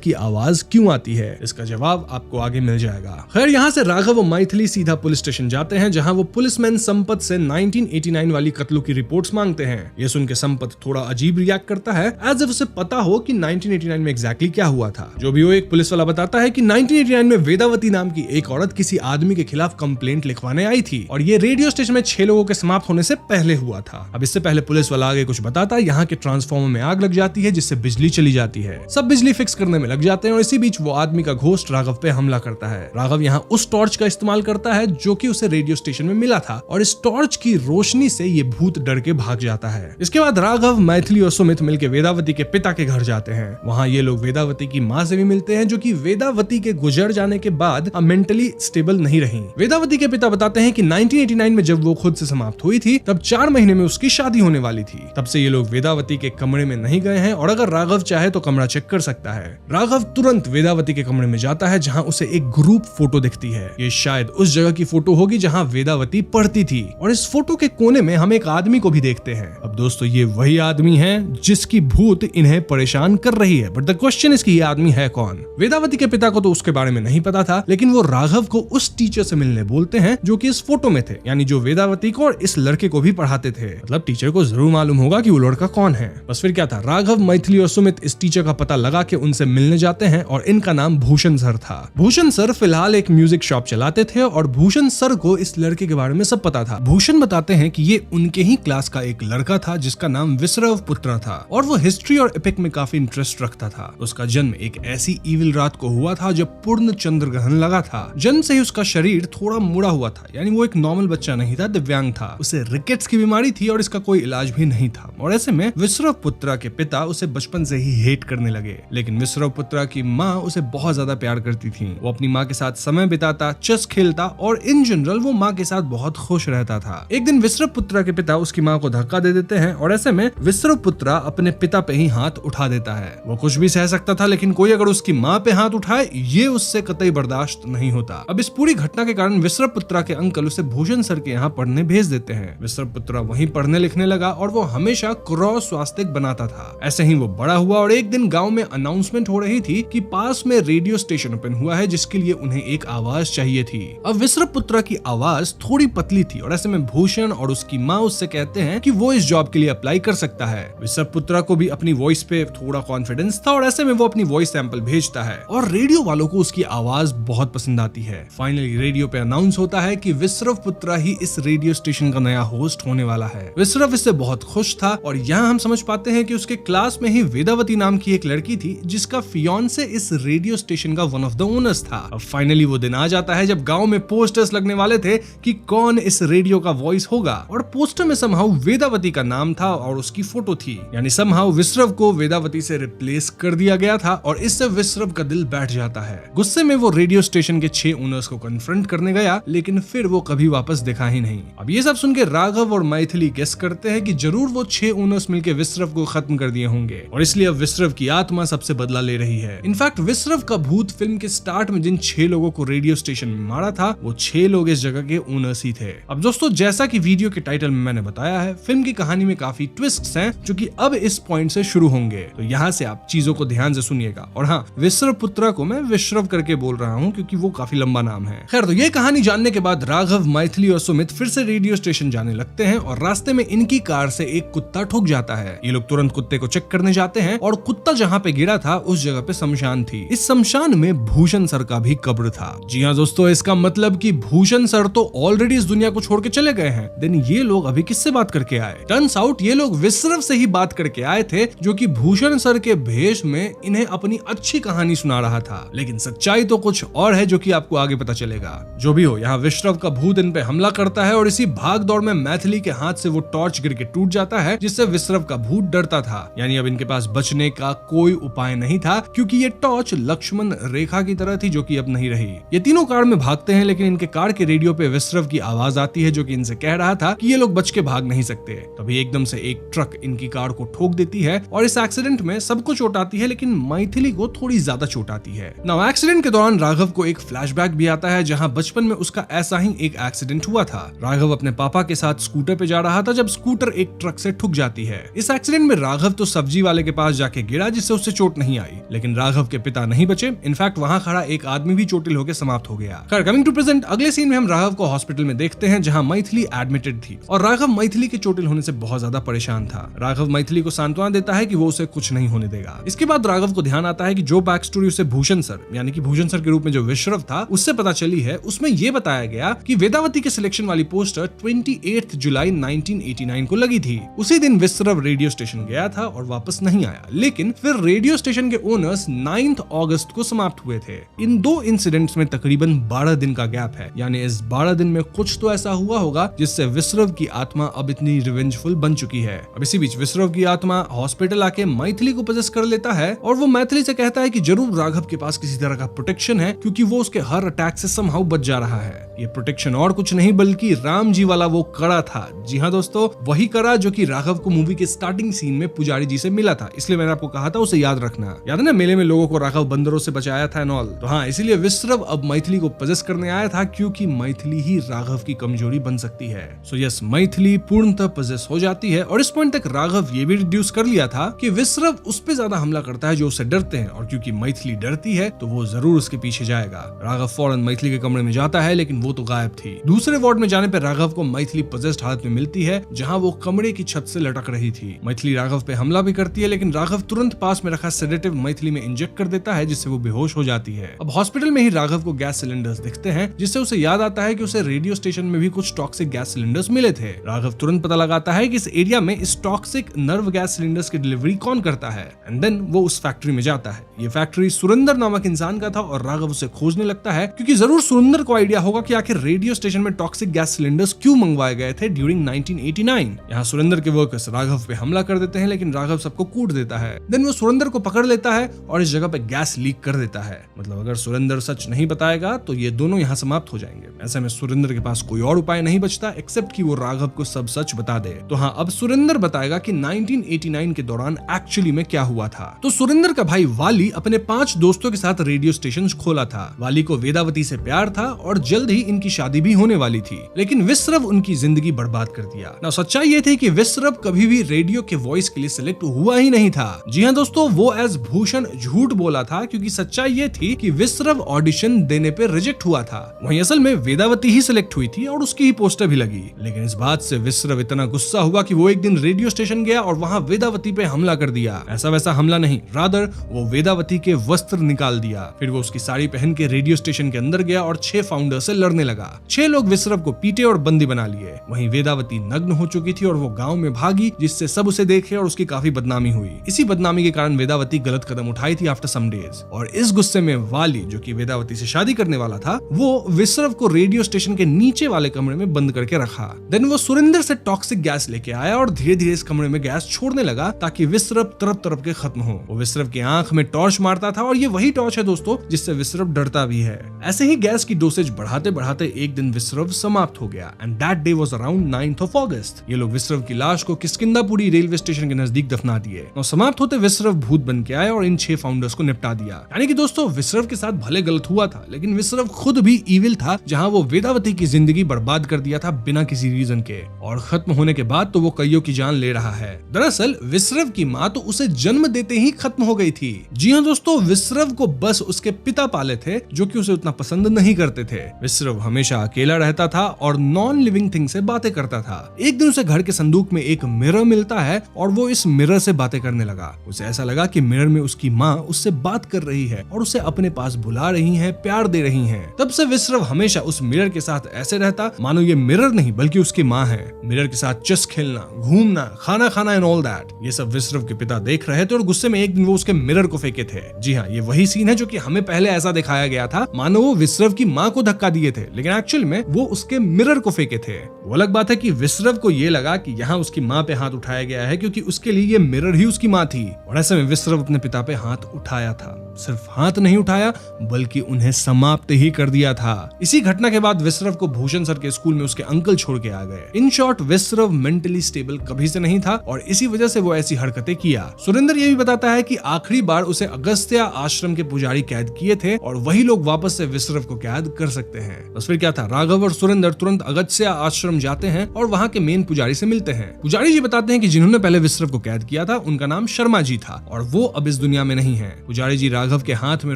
की आवाज क्यों आती है? इसका जवाब आपको आगे मिल जाएगा। खैर, यहाँ से राघव और मैथिली सीधा पुलिस स्टेशन जाते हैं जहाँ वो पुलिसमैन संपत से 1989 वाली कत्लों की रिपोर्ट्स मांगते हैं। ये सुन के संपत थोड़ा अजीब रिएक्ट करता है, एज इफ उसे पता हो कि 1989 में एग्जैक्टली क्या हुआ था। जो भी वो एक पुलिस वाला बताता है कि 1989 में वेदावती नाम की एक औरत किसी आदमी के खिलाफ कंप्लेंट लिखवाने आई थी और ये रेडियो स्टेशन में 6 लोगों के समाप्त होने से पहले हुआ था। अब इससे पहले पुलिस वाला आगे कुछ बताता है, यहाँ के ट्रांसफार्मर में आग लग जाती है जिससे बिजली चली जाती है। सब बिजली फिक्स करने में लग जाते हैं और इसी बीच वो आदमी का घोस्ट राघव पे हमला करता है। राघव यहाँ उस टॉर्च का इस्तेमाल करता है जो कि उसे रेडियो स्टेशन में मिला था और इस टॉर्च की रोशनी से ये भूत डर के भाग जाता है। इसके बाद राघव, मैथिली और सुमित मिलकर वेदावती के पिता के घर जाते हैं। वहाँ ये लोग वेदावती वेदावती की माँ से भी मिलते हैं, जो कि वेदावती के गुजर जाने के बाद मेंटली स्टेबल नहीं रही। वेदावती के पिता बताते हैं कि 1989 में जब वो खुद से समाप्त हुई थी तब 4 महीने में उसकी शादी होने वाली थी। तब से ये लोग वेदावती के कमरे में नहीं गए हैं और अगर राघव चाहे तो कमरा चेक कर सकता है। राघव तुरंत वेदावती के कमरे में जाता है जहां उसे एक ग्रुप फोटो दिखती है। ये शायद उस जगह की फोटो होगी जहां वेदावती पढ़ती थी और इस फोटो के कोने में हम एक आदमी को भी देखते हैं। अब दोस्तों ये वही आदमी है जिसकी भूत इन्हें परेशान कर रही है, बट द क्वेश्चन इज कि ये आदमी है कौन। वेदावती के पिता को तो उसके बारे में नहीं पता था, लेकिन वो राघव को उस टीचर से मिलने बोलते हैं जो कि इस फोटो में थे, यानी जो वेदावती को और इस लड़के को भी पढ़ाते थे। मतलब टीचर को जरूर मालूम होगा कि वो लड़का कौन है। बस फिर क्या था, राघव, मैथिली और सुमित इस टीचर का पता लगा के उनसे मिलने जाते हैं और इनका नाम भूषण सर था। भूषण सर फिलहाल एक म्यूजिक शॉप चलाते थे और भूषण सर को इस लड़के के बारे में सब पता था। भूषण बताते हैं कि ये उनके ही क्लास का एक लड़का था जिसका नाम विश्रव पुत्र था और वो हिस्ट्री और एपिक में काफी इंटरेस्ट रखता था। उसका जन्म एक ऐसी इविल रात को हुआ था जब पूर्ण चंद्र ग्रहण लगा था। जन्म से ही उसका शरीर थोड़ा मुड़ा हुआ था, यानी वो एक नॉर्मल बच्चा नहीं था, दिव्यांग था। उसे रिकेट्स की बीमारी थी और इसका कोई इलाज भी नहीं था और ऐसे में विश्रव पुत्रा के पिता उसे बचपन से ही हेट करने लगे। लेकिन विश्रव पुत्रा की माँ उसे बहुत ज्यादा प्यार करती थी। वो अपनी माँ के साथ समय बिताता, चेस खेलता और इन जनरल वो माँ के साथ बहुत खुश रहता था। एक दिन विश्रव पुत्रा के पिता उसकी माँ को धक्का दे देते हैं और ऐसे में विश्रव पुत्रा अपने पिता पे ही हाथ उठा देता है। वो कुछ भी सह सकता था, लेकिन कोई अगर उसकी माँ पे हाथ उठाए ये उससे कतई बर्दाश्त नहीं होता। अब इस पूरी घटना के कारण विश्रव पुत्रा के अंकल उसे भूषण सर के यहाँ पढ़ने भेज देते हैं। विश्रव पुत्रा वहीं पढ़ने लिखने लगा और वो हमेशा क्रॉस स्वास्तिक बनाता था। ऐसे ही वो बड़ा हुआ और एक दिन गांव में अनाउंसमेंट हो रही थी कि पास में रेडियो स्टेशन ओपन हुआ है जिसके लिए उन्हें एक आवाज चाहिए थी। अब विश्रव पुत्रा की आवाज थोड़ी पतली थी और ऐसे में भूषण और उसकी माँ उससे कहते हैं कि वो इस जॉब के लिए अप्लाई कर सकता है। विश्रव पुत्रा को भी अपनी वॉइस पे थोड़ा कॉन्फिडेंस था और ऐसे में वो अपनी वॉइस सैंपल भेजता है और रेडियो वालों को उसकी आवाज बहुत पसंद आती है। फाइनली रेडियो पे अनाउंस होता है कि विश्रव पुत्रा ही इस रेडियो स्टेशन का नया होस्ट होने वाला है। विश्रव इससे बहुत खुश था और यहाँ हम समझ पाते हैं कि उसके क्लास में ही वेदावती नाम की एक लड़की थी जिसका फियांसे इस रेडियो स्टेशन का वन ऑफ द ओनर्स था। अब फाइनली वो दिन आ जाता है जब गांव में पोस्टर्स लगने वाले थे कि कौन इस रेडियो का वॉइस होगा और पोस्टर में समहाउ वेदावती का नाम था और उसकी फोटो थी, यानी समहाउ विश्रव को वेदावती से रिप्लेस कर दिया गया था और इससे विश्रव का दिल बैठ जाता है। गुस्से में वो रेडियो स्टेशन के 6 ओनर्स को कन्फ्रंट करने गया, लेकिन फिर वो कभी वापस दिखा ही नहीं। अब ये सब सुन के राघव और मैथिली गेस करते हैं कि जरूर वो 6 ओनर्स मिलकर विश्रव को खत्म कर दिए होंगे और इसलिए अब विश्रव की आत्मा सबसे बदला ले रही है। इनफैक्ट विश्रव का भूत फिल्म के स्टार्ट में जिन 6 लोगों को रेडियो स्टेशन में मारा था वो 6 लोग इस जगह के ओनर्स ही थे। अब दोस्तों जैसा कि वीडियो के टाइटल में मैंने बताया है, फिल्म की कहानी में काफी ट्विस्ट्स हैं जो कि अब इस पॉइंट से शुरू होंगे, तो यहाँ से आप चीजों को ध्यान से सुनिएगा। और हाँ, विश्रव पुत्रा को मैं विश्रव करके बोल रहा हूँ क्योंकि वो काफी लंबा नाम है। खैर, तो ये कहानी जानने के बाद राघव, मैथिली और सुमित फिर से रेडियो स्टेशन जाने लगते हैं और रास्ते में इनकी कार से एक कुत्ता ठुक जाता है। ये लोग तुरंत कुत्ते को चेक करने जाते हैं और कुत्ता जहाँ पे गिरा था उस जगह पे शमशान थी। इस शमशान में भूषण सर का भी कब्र था। जी हाँ दोस्तों, इसका मतलब कि भूषण सर तो ऑलरेडी इस दुनिया को छोड़ के चले गए हैं। देन ये लोग अभी किससे बात करके आए? टर्न्स आउट ये लोग विश्रव से ही बात करके आए थे जो कि भूषण सर के भेष में इन्हें अपनी अच्छी कहानी सुना रहा था। लेकिन सच्चाई तो कुछ और है जो कि आपको आगे पता चलेगा। जो भी हो, यहाँ विश्रव का भूत इन पे हमला करता है और इसी भाग दौड़ में मैथिली के हाथ से वो टॉर्च गिर के टूट जाता है जिससे विश्रव का भूत डरता था। यानी अब इनके पास बचने का कोई उपाय नहीं था क्योंकि ये टॉर्च लक्ष्मण रेखा की तरह थी जो कि अब नहीं रही। ये तीनों कार में भागते हैं लेकिन इनके कार के रेडियो पे विश्रव की आवाज आती है जो कि इनसे कह रहा था कि ये लोग बच के भाग नहीं सकते। तभी एकदम से एक ट्रक इनकी कार को ठोक देती है और इस एक्सीडेंट में सबको चोट आती है लेकिन मैथिली को थोड़ी ज्यादा चोट आती है। नाउ एक्सीडेंट के दौरान राघव को एक फ्लैशबैक भी आता है जहां बचपन में उसका ऐसा ही एक एक्सीडेंट हुआ था। राघव अपने पापा के साथ स्कूटर पे जा रहा था जब स्कूटर एक ट्रक से ठुक जाती है। इस एक्सीडेंट में राघव तो सब्जी वाले के पास जाके गिरा जिससे उससे चोट नहीं आई, लेकिन राघव के पिता नहीं बचे। इनफैक्ट वहां खड़ा एक आदमी भी चोटिल होकर समाप्त हो गया। खैर, कमिंग टू प्रेजेंट, अगले सीन में हम राघव को हॉस्पिटल में देखते हैं जहां मैथिली एडमिटेड थी और राघव मैथिली के चोटिल होने से बहुत ज्यादा परेशान था। राघव मैथिली को सांत्वना देता है कि वो उसे कुछ नहीं होने देगा। इसके बाद राघव को ध्यान आता है कि जो बैक स्टोरी उसे भूषण सर यानी कि भूषण सर के रूप में जो विश्रव था उससे पता चली है, उसमें यह बताया गया कि वेदावती के सिलेक्शन वाली पोस्टर 28 जुलाई 1989 को लगी थी। उसी दिन विश्रव रेडियो स्टेशन गया था और वापस नहीं आया, लेकिन फिर रेडियो स्टेशन के ओनर्स 9 अगस्त को समाप्त हुए थे। इन दो इंसिडेंट्स में तकरीबन 12 दिन का गैप है, यानी इस 12 दिन में कुछ तो ऐसा हुआ होगा जिससे विश्रव की आत्मा अब इतनी रिवेंजफुल बन चुकी है। अब इसी बीच विश्रव की आत्मा हॉस्पिटल आके मैथिली को पजेस कर लेता है और वो मैथिली से कहता है कि जरूर राघव के पास किसी तरह का प्रोटेक्शन है क्योंकि वो उसके हर अटैक से समहाउ बच जा रहा है। ये प्रोटेक्शन और कुछ नहीं बल्कि राम जी वाला वो कड़ा था। जी हाँ दोस्तों, वही कड़ा जो कि राघव को मूवी के स्टार्टिंग सीन में पुजारी जी से मिला था, इसलिए मैंने आपको कहा था उसे याद रखना। याद है ना, मेले में लोगों को राघव बंदरों से बचाया था एंड ऑल। तो हाँ, इसीलिए विश्रव अब मैथिली को पजेस करने आया था क्योंकि मैथिली ही राघव की कमजोरी बन सकती है। सो यस, मैथिली पूर्णतः पजेस हो जाती है और इस पॉइंट तक राघव ये भी रिड्यूस कर लिया था कि विश्रव उस पे ज्यादा हमला करता है जो उससे डरते हैं, और क्योंकि मैथिली डरती है तो वो जरूर उसके पीछे जाएगा। राघव फौरन मैथिली के कमरे में जाता है लेकिन वो तो गायब थी। दूसरे वार्ड में जाने पर राघव को मैथिली पजेस्ड हालत में मिलती है जहां वो कमरे की छत से लटक रही थी। मैथिली राघव पे हमला भी करती है लेकिन राघव तुरंत पास में रखा सेडेटिव मैथिली में इंजेक्ट कर देता है जिससे वो बेहोश हो जाती है। अब हॉस्पिटल में ही राघव को गैस सिलेंडर्स दिखते हैं जिससे उसे याद आता है कि उसे रेडियो स्टेशन में भी कुछ टॉक्सिक गैस सिलेंडर्स मिले थे। राघव तुरंत पता लगाता है कि इस एरिया में इस टॉक्सिक नर्व गैस सिलेंडर्स की डिलीवरी कौन करता है एंड देन वो उस फैक्ट्री में जाता है। ये फैक्ट्री सुरेंद्र नामक इंसान का था और राघव उसे खोजने लगता है क्योंकि जरूर सुरेंद्र को आइडिया होगा कि आखिर रेडियो स्टेशन में टॉक्सिक गैस सिलेंडर्स क्यों मंगवाए गए थे ड्यूरिंग 1989। यहाँ सुरेंद्र के वर्कर्स राघव पे हमला कर देते हैं लेकिन राघव सबको कूट देता है। देन वो सुरेंद्र को पकड़ लेता है और इस जगह पे गैस लीक कर देता है। मतलब अगर सुरेंद्र सच नहीं बताएगा तो ये दोनों यहाँ समाप्त हो जाएंगे। ऐसे में सुरेंद्र के पास कोई और उपाय नहीं बचता एक्सेप्ट कि वो राघव को सब सच बता दे। तो हाँ, अब सुरेंद्र बताएगा कि 1989 के दौरान एक्चुअली में क्या हुआ था। तो सुरेंद्र का भाई वाली अपने 5 दोस्तों के साथ रेडियो स्टेशन खोला था। वाली को वेदावती से प्यार था और जल्द ही इनकी शादी भी होने वाली थी, लेकिन विश्रव उनकी जिंदगी बर्बाद कर दिया। ना सच्चाई ये थी कि विश्रव कभी भी रेडियो के वॉइस के लिए सिलेक्ट हुआ ही नहीं था। जी हाँ दोस्तों, वो एज भूषण झूठ बोला था क्योंकि सच्चाई ये थी कि विश्रव ऑडिशन देने पे रिजेक्ट हुआ था। वहीं असल में वेदावती ही सिलेक्ट हुई थी और उसकी ही पोस्टर भी लगी। लेकिन इस बात से विश्रव इतना गुस्सा हुआ कि वो एक दिन रेडियो स्टेशन गया और वहां वेदावती पे हमला कर दिया। ऐसा वैसा हमला नहीं, रादर वो वेदावती के वस्त्र निकाल दिया। फिर वो उसकी साड़ी पहन के रेडियो स्टेशन के अंदर गया और 6 फाउंडर से लड़ने लगा। 6 लोग विश्रव को पीटे और बंदी बना लिए। वहीं वेदावती नग्न हो चुकी थी और वो गांव में भागी जिससे सब उसे देखे और उसकी काफी बदनामी हुई। इसी बदनामी के कारण वेदावती गलत कदम उठाई थी आफ्टर सम डेज। और इस गुस्से में वाली, जो कि वेदावती से शादी करने वाला था, वो विश्रव को रेडियो स्टेशन के नीचे वाले कमरे में बंद करके रखा। देन वो सुरेंद्र से टॉक्सिक गैस लेके आया और धीरे धीरे इस कमरे में गैस छोड़ने लगा ताकि विश्रव तरफ तरफ के खत्म हो। वो विश्रव की आंख में टॉर्च मारता था और ये वही टॉर्च है दोस्तों जिससे विश्रव डरता भी है। ऐसे ही गैस की डोसेज बढ़ाते बढ़ाते एक दिन विश्रव समाप्त हो गया and that day was around 9th of August। ये लोग विश्रव की लाश को किष्किंधापुरी रेलवे स्टेशन के नजदीक दफना दिए और समाप्त होते विश्रव भूत बन के आए और इन 6 फाउंडर्स को निपटा दिया। यानी कि दोस्तों, विश्रव के साथ भले गलत हुआ था लेकिन विश्रव खुद भी इविल था, जहां वो वेदावती की जिंदगी बर्बाद कर दिया था बिना किसी रीजन के, और खत्म होने के बाद तो वो कईयों की जान ले रहा है। दरअसल विश्रव की माँ तो उसे जन्म देते ही खत्म हो गई थी। जी हाँ दोस्तों, विश्रव को बस उसके पिता पाले थे जो कि उसे उतना पसंद नहीं करते थे। विश्रव हमेशा अकेला रहता था और नॉन लिविंग थिंग से बातें करता था। एक दिन उसे घर के संदूक में एक मिरर मिलता है और वो इस मिरर से बातें करने लगा। उसे ऐसा लगा कि मिरर में उसकी माँ उससे बात कर रही है और उसे अपने पास बुला रही है, प्यार दे रही है। तब से विश्रव हमेशा उस मिरर के साथ ऐसे रहता मानो ये मिरर नहीं बल्कि उसकी माँ है। मिरर के साथ चेस खेलना, घूमना, खाना खाना एंड ऑल दैट, ये सब विश्रव के पिता देख रहे थे और गुस्से में एक दिन वो उसके मिरर को फेंके थे। जी हाँ, ये वही सीन है जो कि हमें पहले ऐसा दिखाया गया था मानो वो विश्रव की माँ को धक्का दिए थे, लेकिन एक्चुअल में वो उसके मिरर को फेंके थे। वो अलग बात है कि विश्रव को ये लगा कि यहाँ उसकी माँ पे हाथ उठाया गया है क्योंकि उसके लिए ये मिरर ही उसकी माँ थी, और ऐसे में विश्रव अपने पिता पे हाथ उठाया था। सिर्फ हाथ नहीं उठाया बल्कि उन्हें समाप्त ही कर दिया था। इसी घटना के बाद विश्रव को भूषण सर के स्कूल में उसके अंकल छोड़ के आ गए। In short, Vishrava mentally stable कभी से नहीं था और इसी वजह से वो ऐसी हरकतें किया। सुरेंद्र ये भी बताता है कि आखिरी बार उसे अगस्त्य आश्रम के पुजारी कैद किए थे और वही लोग वापस से विश्रव को कैद कर सकते हैं। बस फिर क्या था, राघव और सुरेंद्र तुरंत अगस्त्य आश्रम जाते हैं और वहाँ के मेन पुजारी से मिलते हैं। पुजारी जी बताते हैं कि जिन्होंने पहले विश्रव को कैद किया था उनका नाम शर्मा जी था और वो अब इस दुनिया में नहीं है। पुजारी जी राघव के हाथ में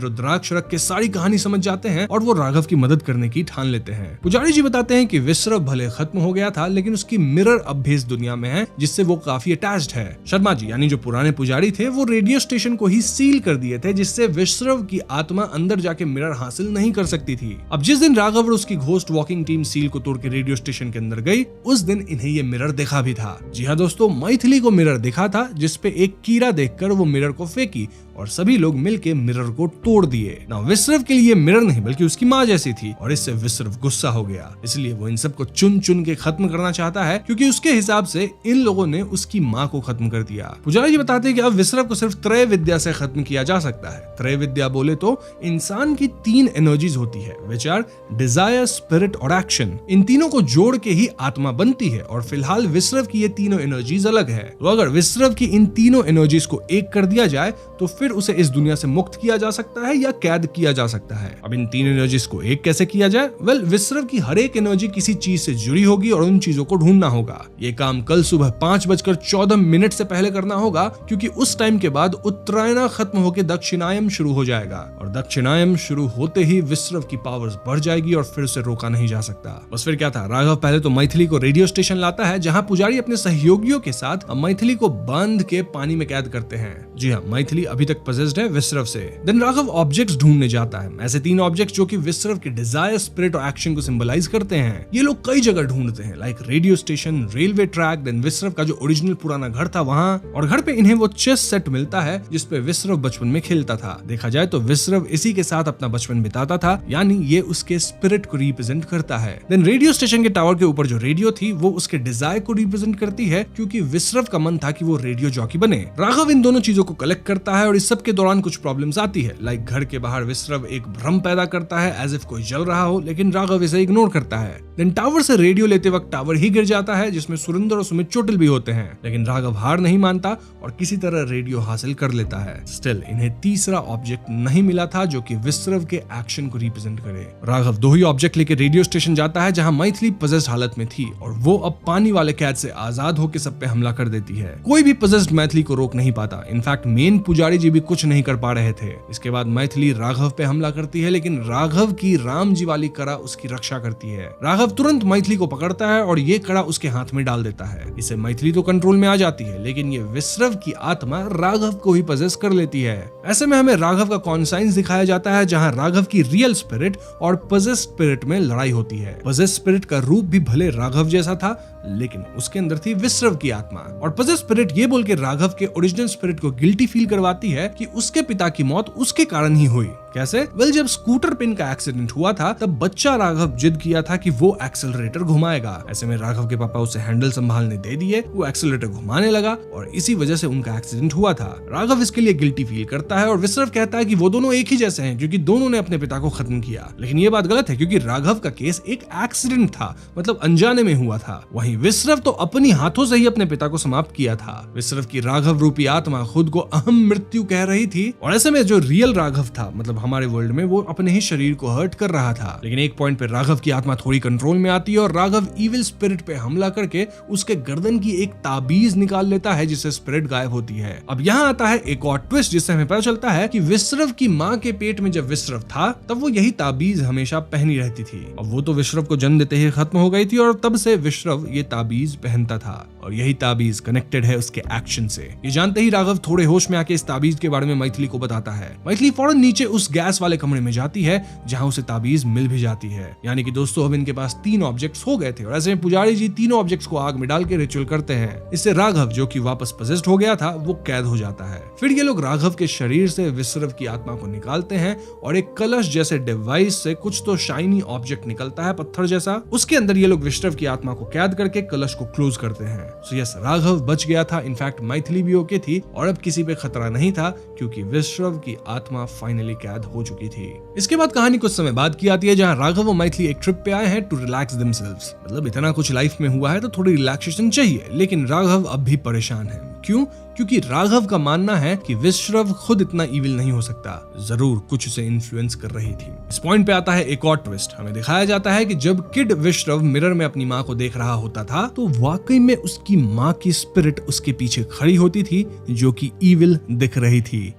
रुद्राक्ष रख के सारी कहानी समझ जाते हैं और वो राघव की मदद करने की ठान लेते हैं। पुजारी जी बताते हैं कि विश्रव भले खत्म हो गया था लेकिन उसकी मिरर अब भी इस दुनिया में है जिससे वो काफी अटैच्ड है। शर्मा जी यानी जो पुराने पुजारी थे वो रेडियो स्टेशन को ही सील कर दिए थे जिससे विश्रव की आत्मा अंदर जाके मिरर हासिल नहीं कर सकती थी। अब जिस दिन राघव और उसकी घोस्ट वॉकिंग टीम सील को तोड़ के रेडियो स्टेशन के अंदर गई उस दिन इन्हें ये मिरर दिखा भी था। जी हाँ दोस्तों, मैथिली को मिरर दिखा था जिसपे एक कीड़ा देखकर वो मिरर को फेंकी और सभी लोग मिलकर मिरर को तोड़ दिए। ना विश्रव के लिए मिरर नहीं बल्कि उसकी माँ जैसी थी और इससे विश्रव गुस्सा हो गया, इसलिए वो इन सबको चुन चुन के खत्म करना चाहता है क्योंकि उसके हिसाब से इन लोगों ने उसकी माँ को खत्म कर दिया। पुजारी जी बताते हैं कि अब विश्रव को सिर्फ त्रय विद्या से खत्म किया जा सकता है। त्रय विद्या बोले तो इंसान की 3 एनर्जीज होती है, विच आर डिजायर, स्पिरिट और एक्शन। इन तीनों को जोड़ के ही आत्मा बनती है और फिलहाल विश्रव की ये तीनों एनर्जीज अलग है। तो अगर विश्रव की इन तीनों एनर्जीज को एक कर दिया जाए तो फिर उसे इस दुनिया से मुक्त किया जा सकता है या कैद किया जा सकता है। अब इन 3 एनर्जीज को एक कैसे किया जाए? वेल, विश्रव की हर एक एनर्जी किसी चीज से जुड़ी होगी और उन चीजों को ढूंढना होगा। ये काम कल सुबह 5:14 से पहले करना होगा क्योंकि उस टाइम के बाद उत्तरायण खत्म होकर दक्षिणायन शुरू हो जाएगा और दक्षिणायन शुरू होते ही विश्रव की पावर्स बढ़ जाएगी और फिर उसे रोका नहीं जा सकता। बस फिर क्या था, राघव पहले तो मैथिली को रेडियो स्टेशन लाता है जहां पुजारी अपने सहयोगियों के साथ मैथिली को बांध के पानी में कैद करते हैं। जी हाँ, मैथिली अभी तक पजेस्ड है विश्रव से। देन राघव ऑब्जेक्ट्स ढूंढने जाता है, ऐसे 3 ऑब्जेक्ट्स जो कि विश्रव के डिजायर, स्पिरिट और एक्शन को सिंबलाइज करते हैं। ये लोग कई जगह ढूंढते हैं, like radio station, railway track, then Vishrav का जो ओरिजिनल पुराना घर था वहां, और घर पे इन्हें वो चेस सेट मिलता है जिसपे विश्रव बचपन में खेलता था। देखा जाए तो विश्रव इसी के साथ अपना बचपन बिताता था, यानी ये उसके स्पिरिट को रिप्रेजेंट करता है। देन रेडियो स्टेशन के टावर के ऊपर जो रेडियो थी वो उसके डिजायर को रिप्रेजेंट करती है क्योंकि विश्रव का मन था कि वो रेडियो जॉकी बने। राघव इन दोनों चीजों को कलेक्ट करता है और इस सब के दौरान कुछ प्रॉब्लम्स आती है, लाइक घर के बाहर विश्रव एक भ्रम पैदा करता है एज इफ कोई जल रहा हो, लेकिन राघव इसे इग्नोर करता है। देन टावर से रेडियो लेते वक्त टावर ही गिर जाता है जिसमें सुरेंद्र और सुमित चोटिल भी होते हैं, लेकिन राघव हार नहीं मानता और किसी तरह रेडियो हासिल कर लेता है। स्टिल इन्हें तीसरा ऑब्जेक्ट नहीं मिला था जो कि विश्रव के एक्शन को रिप्रेजेंट करे। राघव 2 ही ऑब्जेक्ट लेके रेडियो स्टेशन जाता है जहां मैथिली पजेस्ड हालत में थी और वो अब पानी वाले कैद से आजाद होकर सब पे हमला कर देती है। कोई भी पजेस्ड मैथिली को रोक नहीं पाता, इनफैक्ट मेन पुजारी जी भी कुछ नहीं कर पा रहे थे। इसके बाद मैथिली राघव पे हमला करती है, लेकिन राघव की राम जी वाली कड़ा उसकी रक्षा करती है। राघव तुरंत मैथिली को पकड़ता है और ये कड़ा उसके हाथ में डाल देता है। इससे मैथिली तो कंट्रोल में आ जाती है, लेकिन ये विश्रव की आत्मा राघव को ही पजेस कर लेती है। ऐसे में हमें राघव का कॉन्साइंस दिखाया जाता है जहां राघव की रियल स्पिरिट और पजेस स्पिरिट में लड़ाई होती है। पजेस स्पिरिट का रूप भी भले राघव जैसा था, लेकिन उसके अंदर थी विश्रव की आत्मा। और पजेस स्पिरिट ये बोल के राघव के ओरिजिनल स्पिरिट को गिल्टी फील करवाती है कि उसके पिता की मौत उसके कारण ही हुई। कैसे? वेल, जब स्कूटर पिन का एक्सीडेंट हुआ था तब बच्चा राघव जिद किया था कि वो एक्सेलरेटर घुमाएगा। ऐसे में राघव के पापा उसे हैंडल संभालने दे दिए, वो एक्सेलरेटर घुमाने लगा और इसी वजह से उनका एक्सीडेंट हुआ था। राघव इसके लिए गिल्टी फील करता है और विश्रव कहता है कि वो दोनों एक ही जैसे हैं क्योंकि दोनों ने अपने पिता को खत्म किया। लेकिन ये बात गलत है क्योंकि राघव का केस एक एक्सीडेंट था, मतलब अनजाने में हुआ था। वहीं विश्रव तो अपनी हाथों से ही अपने पिता को समाप्त किया था। विश्रव की राघव रूपी आत्मा खुद को अहम मृत्यु कह रही थी और ऐसे में जो रियल राघव था, मतलब हमारे वर्ल्ड में, वो अपने ही शरीर को हर्ट कर रहा था। लेकिन एक पॉइंट पे राघव की आत्मा थोड़ी कंट्रोल में आती है और राघव इविल स्पिरिट पे हमला करके उसके गर्दन की एक ताबीज निकाल लेता है जिससे स्पिरिट गायब होती है। अब यहाँ आता है एक और ट्विस्ट जिससे हमें पता चलता है कि विश्रव की माँ के पेट में जब विश्रव था तब वो यही ताबीज हमेशा पहनी रहती थी। अब वो तो विश्रव को जन्म देते ही खत्म हो गई थी और तब से विश्रव ये ताबीज पहनता था और यही ताबीज कनेक्टेड है उसके एक्शन से। ये जानते ही राघव थोड़े होश में आके इस ताबीज के बारे में मैथिली को बताता है। मैथिली फौरन नीचे उस गैस वाले कमरे में जाती है जहां उसे ताबीज मिल भी जाती है। यानी कि दोस्तों अब इनके पास 3 ऑब्जेक्ट्स हो गए थे और ऐसे में पुजारी जी तीनों ऑब्जेक्ट्स को आग में डाल के रिचुअल करते हैं। इससे राघव जो कि वापस पजेस्ड हो गया था वो कैद हो जाता है। फिर ये लोग राघव के शरीर से विश्रव की आत्मा को निकालते हैं और एक कलश जैसे डिवाइस से कुछ तो शाइनी ऑब्जेक्ट निकलता है पत्थर जैसा, उसके अंदर ये लोग विश्रव की आत्मा को कैद करके कलश को क्लोज करते हैं। सो यस, राघव बच गया था, इनफैक्ट मैथिली भी ओके थी और अब किसी पे खतरा नहीं था क्योंकि विश्रव की आत्मा फाइनली कैद हो चुकी थी। इसके बाद कहानी कुछ समय बाद की आती है जहां राघव और मैथिली एक ट्रिप पे आए हैं टू रिलैक्स देमसेल्व्स। मतलब इतना कुछ लाइफ में हुआ है तो थोड़ी रिलैक्सेशन चाहिए, लेकिन राघव अब भी परेशान है। क्यों? क्योंकि राघव का मानना है कि विश्रव खुद इतना इविल नहीं हो सकता, जरूर कुछ उसे इन्फ्लुएंस कर रही थी। इस पॉइंट पे आता है एक और ट्विस्ट। हमें दिखाया जाता है कि जब किड विश्रव मिरर में अपनी माँ को देख रहा होता था तो वाकई में उसकी माँ की स्पिरिट उसके पीछे खड़ी होती थी जो कि इविल दिख रही थी।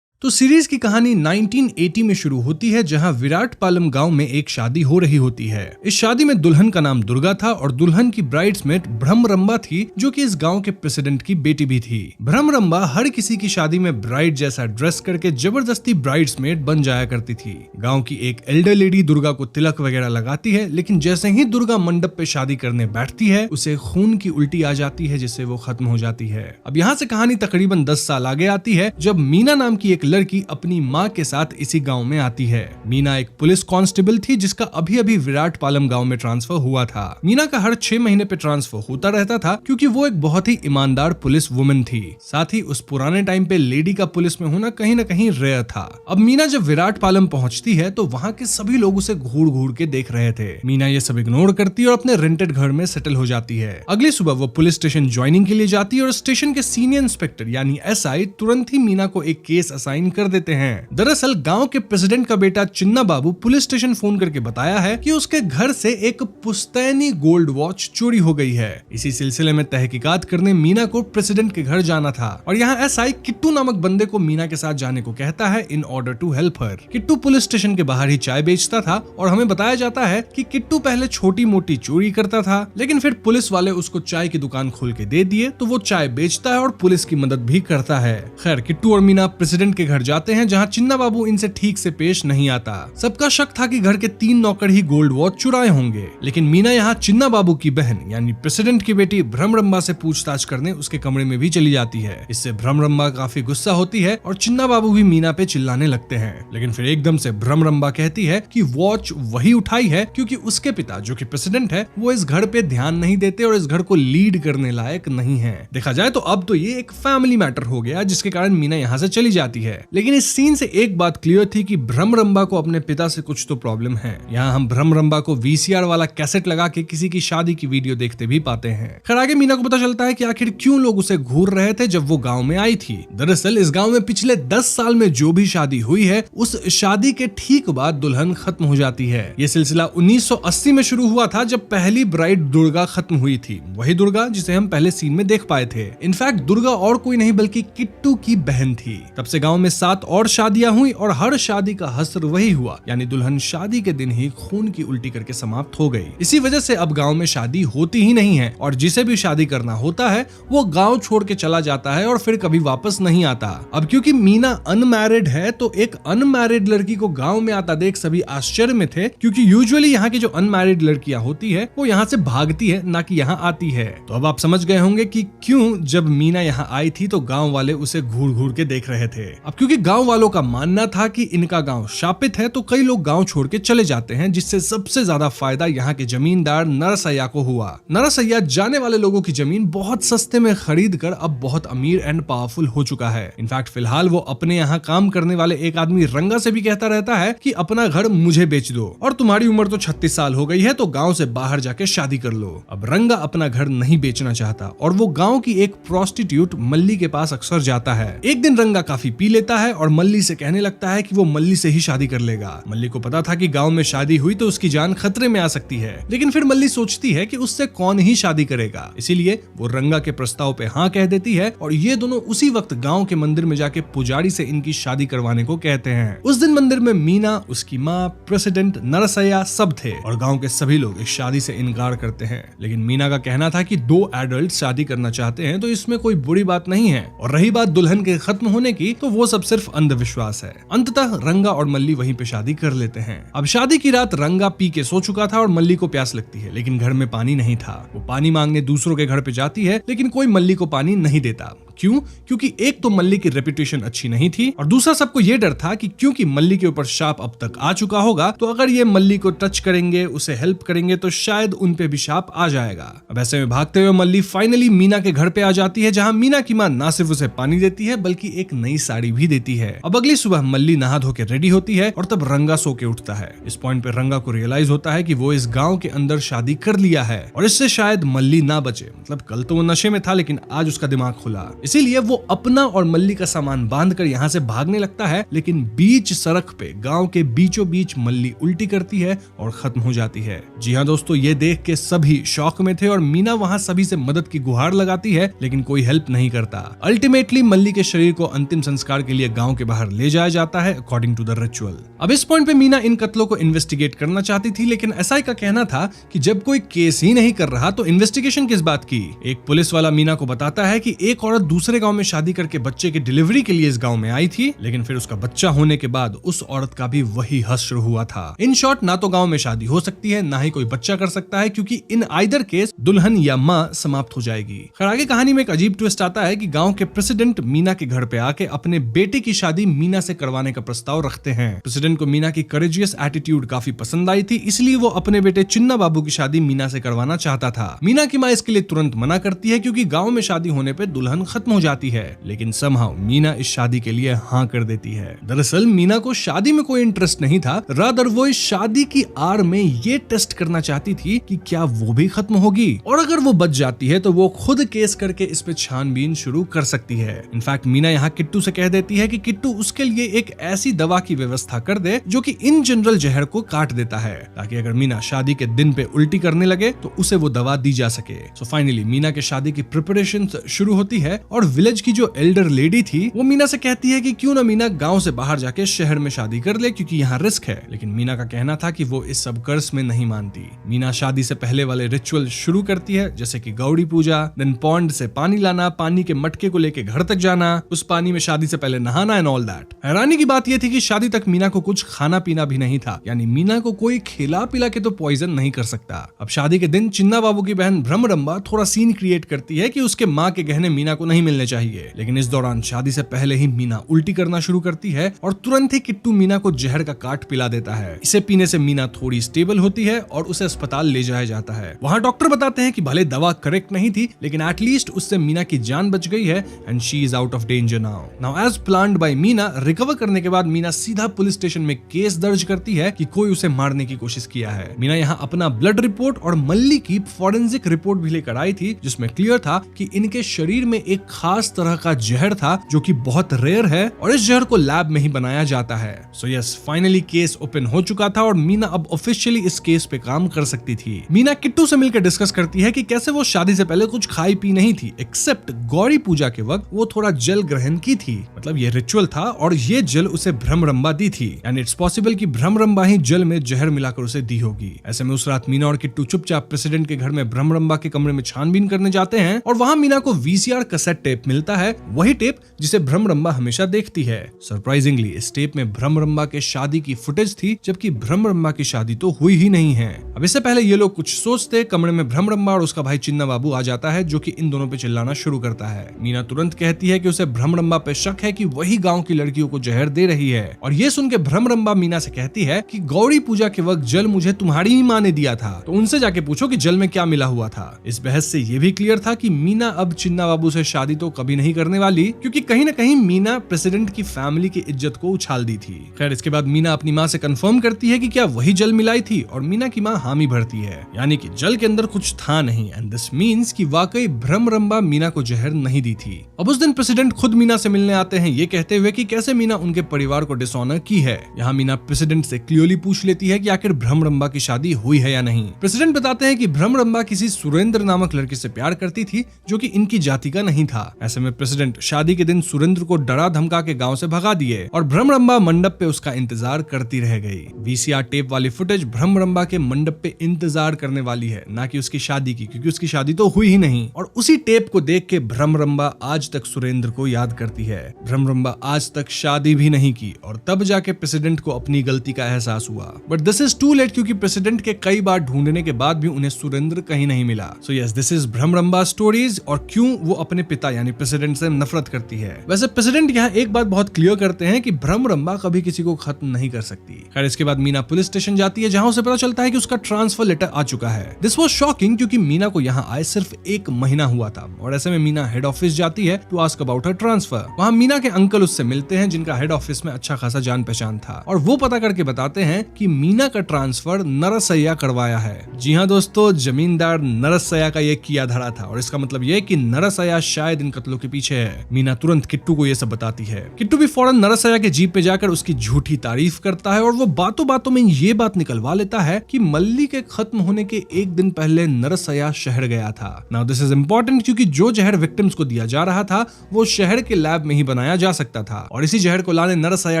तो सीरीज की कहानी 1980 में शुरू होती है, जहां विराटपालम गांव में एक शादी हो रही होती है। इस शादी में दुल्हन का नाम दुर्गा था और दुल्हन की ब्राइड्समेड भ्रमरंबा थी, जो कि इस गांव के प्रेसिडेंट की बेटी भी थी। भ्रमरंबा हर किसी की शादी में ब्राइड जैसा ड्रेस करके जबरदस्ती ब्राइड्समेड बन जाया करती थी। गांव की एक एल्डर लेडी दुर्गा को तिलक वगैरह लगाती है, लेकिन जैसे ही दुर्गा मंडप पे शादी करने बैठती है, उसे खून की उल्टी आ जाती है, जिससे वो खत्म हो जाती है। अब यहाँ से कहानी तकरीबन 10 साल आगे आती है, जब मीना नाम की एक लड़की अपनी माँ के साथ इसी गांव में आती है। मीना एक पुलिस कांस्टेबल थी, जिसका अभी अभी विराटपालम गांव में ट्रांसफर हुआ था। मीना का हर 6 महीने पे ट्रांसफर होता रहता था, क्योंकि वो एक बहुत ही ईमानदार पुलिस वुमन थी। साथ ही उस पुराने टाइम पे लेडी का पुलिस में होना कहीं न कहीं रेयर था। अब मीना जब विराटपालम पहुंचती है, तो वहाँ के सभी लोग उसे घूर घूर के देख रहे थे। मीना ये सब इग्नोर करती है और अपने रेंटेड घर में सेटल हो जाती है। अगली सुबह वो पुलिस स्टेशन ज्वाइनिंग के लिए जाती है और स्टेशन के सीनियर इंस्पेक्टर यानी एसआई तुरंत ही मीना को एक केस असाइन कर देते हैं। दरअसल गांव के प्रेसिडेंट का बेटा चिन्ना बाबू पुलिस स्टेशन फोन करके बताया है कि उसके घर से एक पुश्तैनी गोल्ड वॉच चोरी हो गई है। इसी सिलसिले में तहकीकात करने मीना को प्रेसिडेंट के घर जाना था और यहाँ एसआई किट्टू नामक बंदे को मीना के साथ जाने को कहता है in order to help her. Kittu police station के बाहर ही चाय बेचता था और हमें बताया जाता है कि किट्टू पहले छोटी मोटी चोरी करता था, लेकिन फिर पुलिस वाले उसको चाय की दुकान खोल के दे दिए, तो वो चाय बेचता है और पुलिस की मदद भी करता है। खैर, किट्टू और मीना प्रेसिडेंट के घर जाते हैं, जहाँ चिन्ना बाबू इनसे ठीक से पेश नहीं आता। सबका शक था कि घर के 3 नौकर ही गोल्ड वॉच चुराए होंगे, लेकिन मीना यहाँ चिन्ना बाबू की बहन यानी प्रेसिडेंट की बेटी भ्रमरंबा से पूछताछ करने उसके कमरे में भी चली जाती है। इससे भ्रमरंबा काफी गुस्सा होती है और चिन्ना बाबू भी मीना पे चिल्लाने लगते हैं, लेकिन फिर एकदम से भ्रमरंबा कहती है कि वॉच वही उठाई है क्योंकि उसके पिता जो कि प्रेसिडेंट है, वो इस घर पे ध्यान नहीं देते और इस घर को लीड करने लायक नहीं है। देखा जाए तो अब तो ये एक फैमिली मैटर हो गया, जिसके कारण मीना यहाँ से चली जाती है। लेकिन इस सीन से एक बात क्लियर थी कि भ्रमरंबा को अपने पिता से कुछ तो प्रॉब्लम है। यहाँ हम भ्रमरंबा को वीसीआर वाला कैसेट लगा के किसी की शादी की वीडियो देखते भी पाते हैं। खैर, आगे मीना को पता चलता है कि आखिर क्यों लोग उसे घूर रहे थे जब वो गांव में आई थी। दरअसल इस गांव में पिछले 10 साल में जो भी शादी हुई है, उस शादी के ठीक बाद दुल्हन खत्म हो जाती है। ये सिलसिला 1980 में शुरू हुआ था, जब पहली ब्राइड दुर्गा खत्म हुई थी, वही दुर्गा जिसे हम पहले सीन में देख पाए थे। इनफैक्ट दुर्गा और कोई नहीं बल्कि किट्टू की बहन थी। तब से गांव में 7 और शादियां हुई और हर शादी का हसर वही हुआ, यानी दुल्हन शादी के दिन ही खून की उल्टी करके समाप्त हो गई। इसी वजह से अब गांव में शादी होती ही नहीं है और जिसे भी शादी करना होता है वो गांव छोड़ के चला जाता है और फिर कभी वापस नहीं आता। अब क्योंकि मीना अनमैरिड है, तो एक अनमैरिड लड़की को गांव में आता देख सभी आश्चर्य में थे, क्योंकि यूजुअली यहाँ की जो अनमैरिड लड़कियां होती है वो यहाँ से भागती है, ना कि यहाँ आती है। तो अब आप समझ गए होंगे कि क्यों जब मीना यहाँ आई थी तो गांव वाले उसे घूर घूर के देख रहे थे। अब क्योंकि गांव वालों का मानना था कि इनका गांव शापित है, तो कई लोग गांव छोड़ के चले जाते हैं, जिससे सबसे ज्यादा फायदा यहाँ के जमींदार नरसैया को हुआ। नरसैया जाने वाले लोगों की जमीन बहुत सस्ते में खरीद कर अब बहुत अमीर एंड पावरफुल हो चुका है। इनफैक्ट फिलहाल वो अपने यहाँ काम करने वाले एक आदमी रंगा से भी कहता रहता है कि अपना घर मुझे बेच दो और तुम्हारी उम्र तो 36 साल हो गई है, तो गांव से बाहर जाके शादी कर लो। अब रंगा अपना घर नहीं बेचना चाहता और वो गांव की एक प्रोस्टिट्यूट मल्ली के पास अक्सर जाता है। एक दिन रंगा काफी पी लेता है और मल्ली से कहने लगता है कि वो मल्ली से ही शादी कर लेगा। मल्ली को पता था कि गांव में शादी हुई तो उसकी जान खतरे में आ सकती है, लेकिन फिर मल्ली सोचती है कि उससे कौन ही शादी करेगा, इसीलिए वो रंगा के प्रस्ताव पे हाँ कह देती है और ये दोनों उसी वक्त गांव के मंदिर में जाके पुजारी से इनकी शादी करवाने को कहते हैं। उस दिन मंदिर में मीना, उसकी माँ, प्रेसिडेंट, नरसैया सब थे और गांव के सभी लोग इस शादी से इनकार करते हैं। लेकिन मीना का कहना था कि 2 एडल्ट शादी करना चाहते हैं तो इसमें कोई बुरी बात नहीं है, और रही बात दुल्हन के खत्म होने की, तो वो सब सिर्फ अंधविश्वास है। अंततः रंगा और मल्ली वहीं पे शादी कर लेते हैं। अब शादी की रात रंगा पी के सो चुका था और मल्ली को प्यास लगती है, लेकिन घर में पानी नहीं था। वो पानी मांगने दूसरों के घर पे जाती है, लेकिन कोई मल्ली को पानी नहीं देता। क्यों? क्योंकि एक तो मल्ली की रेपुटेशन अच्छी नहीं थी और दूसरा सबको ये डर था कि क्योंकि मल्ली के ऊपर शाप अब तक आ चुका होगा, तो अगर ये मल्ली को टच करेंगे, उसे हेल्प करेंगे, तो शायद उन पे भी शाप आ जाएगा। अब ऐसे में भागते हुए मल्ली फाइनली मीना के घर पे आ जाती है, जहां मीना की मां ना सिर्फ उसे पानी देती है बल्कि एक नई साड़ी भी देती है। अब अगली सुबह मल्ली नहा धो के रेडी होती है और तब रंगा सो के उठता है। इस पॉइंट पे रंगा को रियलाइज होता है कि वो इस गांव के अंदर शादी कर लिया है और इससे शायद मल्ली ना बचे। मतलब कल तो वो नशे में था, लेकिन आज उसका दिमाग खुला। इसीलिए वो अपना और मल्ली का सामान बांधकर यहाँ से भागने लगता है, लेकिन बीच सड़क पे गांव के बीचों बीच मल्ली उल्टी करती है और खत्म हो जाती है। जी हाँ दोस्तों, ये देख के सभी शॉक में थे और मीना वहाँ सभी से मदद की गुहार लगाती है, लेकिन कोई हेल्प नहीं करता। अल्टीमेटली मल्ली के शरीर को अंतिम संस्कार के लिए गांव के बाहर ले जाया जाता है अकॉर्डिंग टू द रिचुअल। अब इस पॉइंट पे मीना इन कत्लों को इन्वेस्टिगेट करना चाहती थी, लेकिन एसआई का कहना था कि जब कोई केस ही नहीं कर रहा तो इन्वेस्टिगेशन किस बात की। एक पुलिस वाला मीना को बताता है कि एक औरत दूसरे गांव में शादी करके बच्चे की डिलीवरी के लिए इस गांव में आई थी, लेकिन फिर उसका बच्चा होने के बाद उस औरत का भी वही हश्र हुआ था। इन शॉर्ट, ना तो गांव में शादी हो सकती है, ना ही कोई बच्चा कर सकता है, क्योंकि इन आइदर केस दुल्हन या माँ समाप्त हो जाएगी। खैर आगे कहानी में एक अजीब ट्विस्ट आता है कि गांव के प्रेसिडेंट मीना के घर पे आके अपने बेटे की शादी मीना से करवाने का प्रस्ताव रखते हैं। प्रेसिडेंट को मीना की करेजियस एटीट्यूड काफी पसंद आई थी, इसलिए वो अपने बेटे चिन्ना बाबू की शादी मीना से करवाना चाहता था। मीना की माँ इसके लिए तुरंत मना करती है, क्योंकि गांव में शादी होने पे दुल्हन खत्म हो जाती है, लेकिन समहाउ मीना इस शादी के लिए हाँ कर देती है। दरअसल मीना को शादी में कोई इंटरेस्ट नहीं था, रादर वो इस शादी की आड़ में ये टेस्ट करना चाहती थी कि क्या वो भी खत्म होगी, और अगर वो बच जाती है तो वो खुद केस करके इस पे छानबीन शुरू कर सकती है। इनफैक्ट मीना यहाँ किट्टू से कह देती है कि किट्टू उसके लिए एक ऐसी दवा की व्यवस्था कर दे जो कि इन जनरल जहर को काट देता है, ताकि अगर मीना शादी के दिन पे उल्टी करने लगे तो उसे वो दवा दी जा सके। सो फाइनली मीना के शादी की प्रिपरेशन शुरू होती है, और विलेज की जो एल्डर लेडी थी वो मीना से कहती है कि क्यों ना मीना गाँव से बाहर जाके शहर में शादी कर ले, क्योंकि यहाँ रिस्क है। लेकिन मीना का कहना था कि वो इस सब कर्ज में नहीं मानती। मीना शादी से पहले वाले रिचुअल शुरू करती है, जैसे कि गौड़ी पूजा, देन पॉन्ड से पानी लाना, पानी के मटके को लेके घर तक जाना, उस पानी में शादी से पहले नहाना एंड ऑल दैट। हैरानी की बात यह थी कि शादी तक मीना को कुछ खाना पीना भी नहीं था, यानी मीना को कोई खिला पिला के तो पॉइजन नहीं कर सकता। अब शादी के दिन चिन्ना बाबू की बहन भ्रमरंबा थोड़ा सीन क्रिएट करती है कि उसके माँ के गहने मीना को नहीं मिलने चाहिए, लेकिन इस दौरान शादी से पहले ही मीना उल्टी करना शुरू करती है और तुरंत ही किट्टू मीना को जहर का काट पिला देता है। इसे पीने से मीना थोड़ी स्टेबल होती है और उसे अस्पताल ले जाया जाता है। वहाँ डॉक्टर बताते हैं कि भले दवा करेक्ट नहीं थी, लेकिन एटलीस्ट उससे मीना की जान बच गई है and she is out of danger now as planned by Meena. Recover करने के बाद मीना सीधा पुलिस स्टेशन में केस दर्ज करती है कि कोई उसे मारने की कोशिश किया है। मीना यहाँ अपना ब्लड रिपोर्ट और मल्ली की फॉरेंसिक रिपोर्ट भी लेकर आई थी, जिसमें क्लियर था कि इनके शरीर में एक खास तरह का जहर था जो कि बहुत रेयर है, और इस जहर को लैब में ही बनाया जाता है। So yes, finally case open हो चुका था और मीना अब ऑफिशियली इस केस पे काम कर सकती थी। मीना किट्टू से मिलकर डिस्कस करती है कि कैसे वो शादी से पहले कुछ खाई पी नहीं थी, एक्सेप्ट गौरी पूजा के वक्त वो थोड़ा जल ग्रहण की थी। मतलब ये रिचुअल था और ये जल उसे भ्रमरंबा दी थी, एंड इट्स पॉसिबल कि भ्रमरंबा ही जल में जहर मिलाकर उसे दी होगी। ऐसे में उस रात मीना और किट्टू चुपचाप प्रेसिडेंट के घर में भ्रमरंबा के कमरे में छानबीन करने जाते हैं, और वहां मीना को वीसीआर कैसेट टेप मिलता है, वही टेप जिसे भ्रमरंबा हमेशा देखती है। सरप्राइजिंगली इस टेप में भ्रमरंबा के शादी की फुटेज थी, जबकि भ्रमरंबा की शादी तो हुई ही नहीं है। अब इससे पहले ये लोग कुछ सोचते, कमरे में भ्रमरंबा और उसका भाई चिन्ना बाबू आ जाता है, जो कि इन दोनों पे चिल्लाना शुरू करता है। मीना तुरंत कहती है कि उसे भ्रमरंबा पे शक है कि वही गांव की लड़कियों को जहर दे रही है, और ये सुन के भ्रमरंबा मीना से कहती है कि गौरी पूजा के वक्त जल मुझे तुम्हारी ही माँ ने दिया था, तो उनसे जाके पूछो कि जल में क्या मिला हुआ था। इस बहस से ये भी क्लियर था कि मीना अब चिन्ना बाबू से शादी तो कभी नहीं करने वाली, क्योंकि कहीं न कहीं मीना प्रेसिडेंट की फैमिली की इज्जत को उछाल दी थी। खैर इसके बाद मीना अपनी माँ से कंफर्म करती है कि क्या वही जल मिलाई थी, और मीना की माँ हामी भरती है, यानी कि जल के अंदर कुछ था नहीं, एंड दिस मींस कि वाकई भ्रमरंबा मीना को जहर नहीं दी थी। अब उस दिन प्रेसिडेंट खुद मीना से मिलने आते हैं, ये कहते हुए कि कैसे मीना उनके परिवार को डिसऑनर की है। यहाँ मीना प्रेसिडेंट से क्लियरली पूछ लेती है कि आखिर भ्रमरंबा की शादी हुई है या नहीं। प्रेसिडेंट बताते हैं कि भ्रमरंबा किसी सुरेंद्र नामक लड़के से प्यार करती थी, जो कि इनकी जाति का नहीं था। ऐसे में प्रेसिडेंट शादी के दिन सुरेंद्र को डरा धमका के गांव से भगा दिए, और भ्रमरंबा मंडप पे उसका इंतजार करती रह गई। वीसीआर टेप वाली फुटेज भ्रमरंबा के मंडप पे इंतजार करने वाली है, ना कि उसकी शादी की, क्योंकि उसकी शादी तो हुई ही नहीं। और उसी टेप को देख के भ्रमरंबा आज तक सुरेंद्र को याद करती है। भ्रमरंबा आज तक शादी भी नहीं की, और तब जाके प्रेसिडेंट को अपनी गलती का एहसास हुआ। But this is too late, क्योंकि प्रेसिडेंट के कई बार ढूंढने के बाद भी उन्हें सुरेंद्र कहीं नहीं मिला। So yes, this is Bhramaramba stories, और क्यों वो अपने पिता यानी प्रेसिडेंट से नफरत करती है। वैसे प्रेसिडेंट यहाँ एक बात बहुत क्लियर करते हैं कि भ्रमरंबा कभी किसी को खत्म नहीं कर सकती। खैर इसके बाद मीना पुलिस स्टेशन जाती है, जहां उसे पता चलता है कि उसका ट्रांसफर लेटर आ चुका है। दिस वाज शॉकिंग, क्योंकि मीना को यहाँ आए सिर्फ 1 महीना हुआ था, और ऐसे में मीना हेड ऑफिस जाती है to ask about her transfer. वहाँ मीना के अंकल उससे मिलते हैं, जिनका हेड ऑफिस में अच्छा खासा जान पहचान था, और वो पता करके बताते हैं कि मीना का ट्रांसफर नरसैया करवाया है। जी हाँ दोस्तों, जमींदार नरसैया का ये किया धरा था, और इसका मतलब ये कि नरसैया शायद शायद इन कत्लों के पीछे है। मीना तुरंत किट्टू को ये सब बताती है। किट्टू भी फौरन नरसया के जीप पे जाकर उसकी झूठी तारीफ करता है और वो बातों बातों में ये बात निकलवा लेता है कि मल्ली के खत्म होने के एक दिन पहले नरसया शहर गया था। नाउ दिस इज इंपॉर्टेंट क्योंकि जो जहर विक्टिम्स को दिया जा रहा था वो शहर के लैब में ही बनाया जा सकता था और इसी जहर को लाने नरसया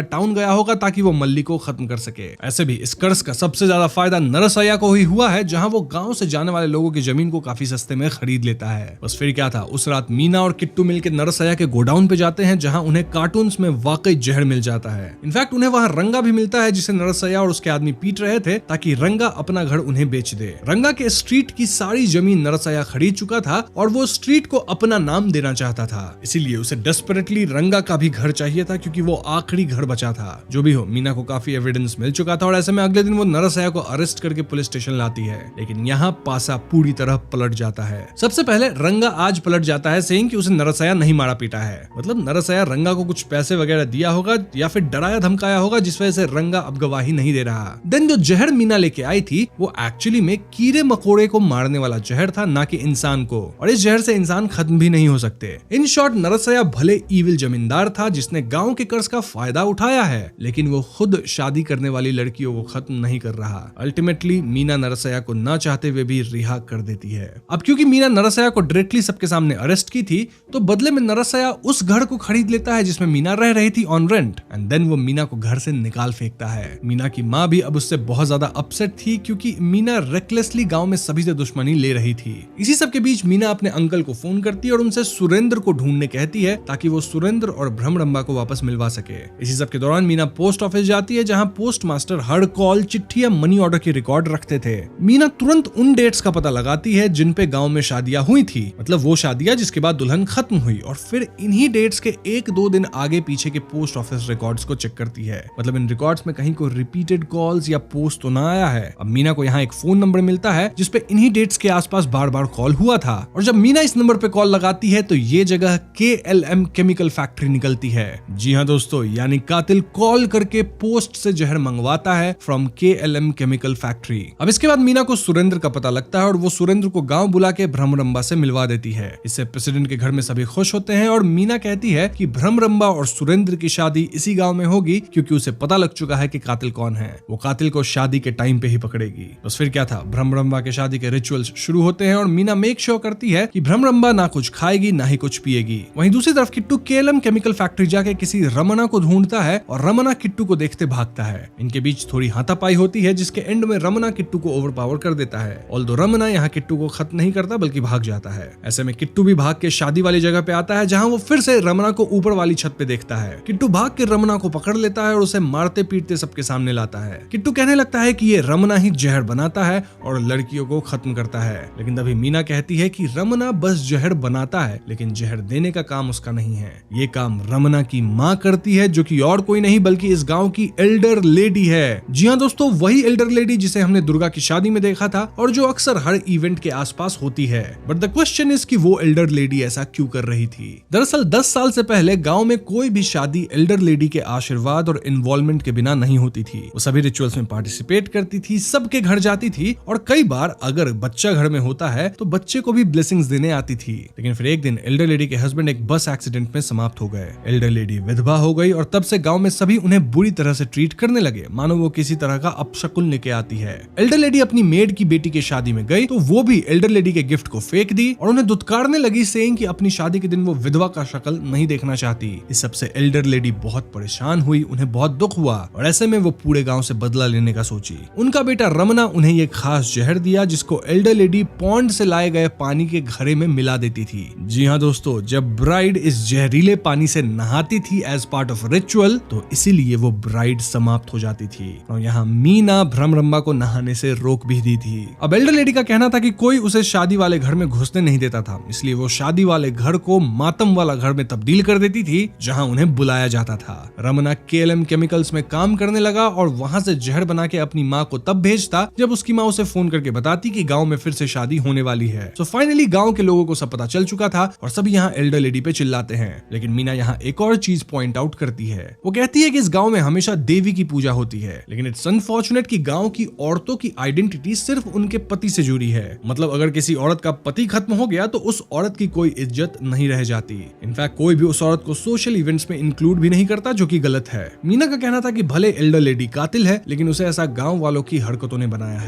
टाउन गया होगा ताकि वो मल्ली को खत्म कर सके। ऐसे भी इस कर्ज का सबसे ज्यादा फायदा नरसया को ही हुआ है, जहां वो गांव से जाने वाले लोगों की जमीन को काफी सस्ते में खरीद लेता है। बस फिर क्या था, उस रात मीना और किट्टू मिलकर नरसया के गोडाउन पे जाते हैं जहां उन्हें कार्टून्स में वाकई जहर मिल जाता है। इनफैक्ट उन्हें वहां रंगा भी मिलता है जिसे नरसया और उसके आदमी पीट रहे थे ताकि रंगा अपना घर उन्हें बेच दे। रंगा के स्ट्रीट की सारी जमीन नरसया खरीद चुका था और वो स्ट्रीट को अपना नाम देना चाहता था, इसीलिए उसे डेस्परेटली रंगा का भी घर चाहिए था क्योंकि वो आखिरी घर बचा था। जो भी हो, मीना को काफी एविडेंस मिल चुका था और ऐसे में अगले दिन वो नरसया को अरेस्ट करके पुलिस स्टेशन लाती है। लेकिन यहाँ पासा पूरी तरह पलट जाता है। सबसे पहले रंगा आज पलट जाता है सेइंग कि उसे नरसया नहीं मारा पीटा है। मतलब नरसया रंगा को कुछ पैसे वगैरह दिया होगा या फिर डराया धमकाया होगा जिस वजह से रंगा अब गवाही नहीं दे रहा। देन जो जहर मीना लेके आई थी वो एक्चुअली में कीड़े मकोड़े को मारने वाला जहर था, ना कि इंसान को, और इस जहर से इंसान खत्म भी नहीं हो सकते। इन शॉर्ट नरसया भले ईविल जमींदार था जिसने गांव के कर्ज का फायदा उठाया है, लेकिन वो खुद शादी करने वाली लड़कियों को खत्म नहीं कर रहा। अल्टीमेटली मीना नरसया को ना चाहते हुए भी रिहा कर देती है। अब क्योंकि मीना नरसया को डायरेक्टली सबके सामने अरेस्ट की थी तो बदले में नरसया उस घर को खरीद लेता है जिसमें मीना रह रही थी ऑन रेंट, एंड देन वो मीना को घर से निकाल फेंकता है। मीना की माँ भी अब उससे बहुत ज्यादा अपसेट थी क्योंकि मीना रेकलेसली गांव में सभी से दुश्मनी ले रही थी। इसी सब के बीच मीना अपने अंकल को फोन करती है और उनसे सुरेंद्र को ढूंढने कहती है ताकि वो सुरेंद्र और भ्रमरंबा को वापस मिलवा सके। इसी सब के दौरान मीना पोस्ट ऑफिस जाती है जहां पोस्ट मास्टर हर कॉल, चिट्ठी या मनी ऑर्डर की रिकॉर्ड रखते थे। मीना तुरंत उन डेट्स का पता लगाती है जिन पे गांव में शादियां हुई थी, मतलब वो शादियां जिसके बाद दुल्हन खत्म हुई, और फिर इन्हीं डेट्स के 1-2 दिन आगे पीछे के पोस्ट ऑफिस रिकॉर्ड्स को चेक करती है। मतलब इन रिकॉर्ड्स में कहीं कोई रिपीटेड कॉल्स या पोस्ट तो ना आया है। अब मीना को यहाँ एक फोन नंबर मिलता है जिसपे इन्हीं डेट्स के आसपास बार बार कॉल हुआ था, और जब मीना इस नंबर पे कॉल लगाती है तो ये जगह KLM केमिकल फैक्ट्री निकलती है। जी हाँ दोस्तों, यानी कातिल कॉल करके पोस्ट से जहर मंगवाता है फ्रॉम KLM केमिकल फैक्ट्री। अब इसके बाद मीना को सुरेंद्र का पता लगता है और वो सुरेंद्र को गांव बुला के भ्रमरंबा से मिलवा देती है। इससे प्रेसिडेंट के घर में सभी खुश होते हैं और मीना कहती है कि भ्रमरंबा और सुरेंद्र की शादी इसी गांव में होगी क्योंकि उसे पता लग चुका है कि कातिल कौन है। वो कातिल को शादी के टाइम पे ही पकड़ेगी। बस फिर क्या था, भ्रमरंबा के शादी के रिचुअल्स शुरू होते हैं और मीना मेक श्योर करती है कि भ्रमरंबा ना कुछ खाएगी ना ही कुछ पिएगी। वहीं दूसरी तरफ किट्टू KLM केमिकल फैक्ट्री जाके किसी रमना को ढूंढता है और रमना किट्टू को देखते भागता है। इनके बीच थोड़ी हाथापाई होती है जिसके एंड में रमना किट्टू को ओवरपावर कर देता है। ऑल्दो रमना यहाँ किट्टू को खत्म नहीं करता बल्कि भाग जाता है। ऐसे में किट्टू भी भाग के शादी वाली जगह पे आता है जहाँ वो फिर से रमना को ऊपर वाली छत पे देखता है। किट्टू भाग के रमना को पकड़ लेता है और उसे मारते पीटते सबके सामने लाता है। किट्टू कहने लगता है कि ये रमना ही जहर बनाता है और लड़कियों को खत्म करता है, लेकिन तभी मीना कहती है कि रमना बस जहर बनाता है लेकिन जहर देने का काम उसका नहीं है। ये काम रमना की माँ करती है जो कि और कोई नहीं बल्कि इस गांव की एल्डर लेडी है। जी हाँ दोस्तों, वही एल्डर लेडी जिसे हमने दुर्गा की शादी में देखा था और जो अक्सर हर इवेंट के आसपास होती है। बट द क्वेश्चन इज कि वो एल्डर लेडी ऐसा क्यों कर रही थी। दरअसल 10 साल से पहले गांव में कोई भी शादी एल्डर लेडी के आशीर्वाद और इन्वॉल्वमेंट के बिना नहीं होती थी। वो सभी रिचुअल्स में पार्टिसिपेट करती थी, सबके घर जाती थी और कई बार अगर बच्चा घर में होता है तो बच्चे को भी ब्लेसिंग्स देने आती थी। लेकिन फिर एक दिन एल्डर लेडी के हस्बैंड एक बस एक्सीडेंट में समाप्त हो गए। एल्डर लेडी विधवा हो गई और तब से गांव में सभी उन्हें बुरी तरह से ट्रीट करने लगे, मानो वो किसी तरह का अपशकुन लेके आती है। एल्डर लेडी अपनी मेड की बेटी की शादी में गई तो वो भी एल्डर लेडी के गिफ्ट को फेंक दी और उन्हें दुत्कारने लगी, सेइंग कि अपनी शादी के दिन वो विधवा का शक्ल नहीं देखना चाहती। इस सबसे एल्डर लेडी बहुत परेशान हुई, उन्हें बहुत दुख हुआ और ऐसे में वो पूरे गांव से बदला लेने का सोची। उनका बेटा रमना उन्हें ये खास जहर दिया जिसको एल्डर लेडी पॉन्ड से लाए गए पानी के घड़े में मिला देती थी। जी हाँ दोस्तों, जब ब्राइड इस जहरीले पानी से नहाती थी एज पार्ट ऑफ रिचुअल तो इसीलिए वो ब्राइड समाप्त हो जाती थी और यहाँ मीना भ्रमरंबा को नहाने से रोक भी दी थी। अब एल्डर लेडी का कहना था कि कोई उसे शादी वाले घर में घुसने नहीं देता था, इसलिए वो शादी वाले घर को मातम वाला घर में तब्दील कर देती थी जहाँ उन्हें बुलाया जाता था। रमना KLM केमिकल्स में काम करने लगा और वहाँ से जहर बना के अपनी माँ को तब भेजता जब उसकी माँ उसे फोन करके बताती कि गाँव में फिर से शादी होने वाली है। सो फाइनली गाँव के लोगों को सब पता चल चुका था और सभी यहाँ एल्डर लेडी पे चिल्लाते हैं। लेकिन मीना यहाँ एक और चीज पॉइंट आउट करती है। वो कहती है कि इस गांव में हमेशा देवी की पूजा होती है, लेकिन इट्स अनफॉर्चुनेट कि गांव की औरतों की आइडेंटिटी सिर्फ उनके पति से जुड़ी है। मतलब अगर किसी औरत का पति खत्म हो गया तो उस औरत की कोई इज्जत नहीं रह जाती। इनफैक्ट कोई भी उस औरत को सोशल इवेंट्स में इंक्लूड भी नहीं करता, जो कि गलत है। मीना का कहना था कि भले एल्डर लेडी कातिल है, लेकिन उसे ऐसा गांव वालों की हरकतों ने बनाया है।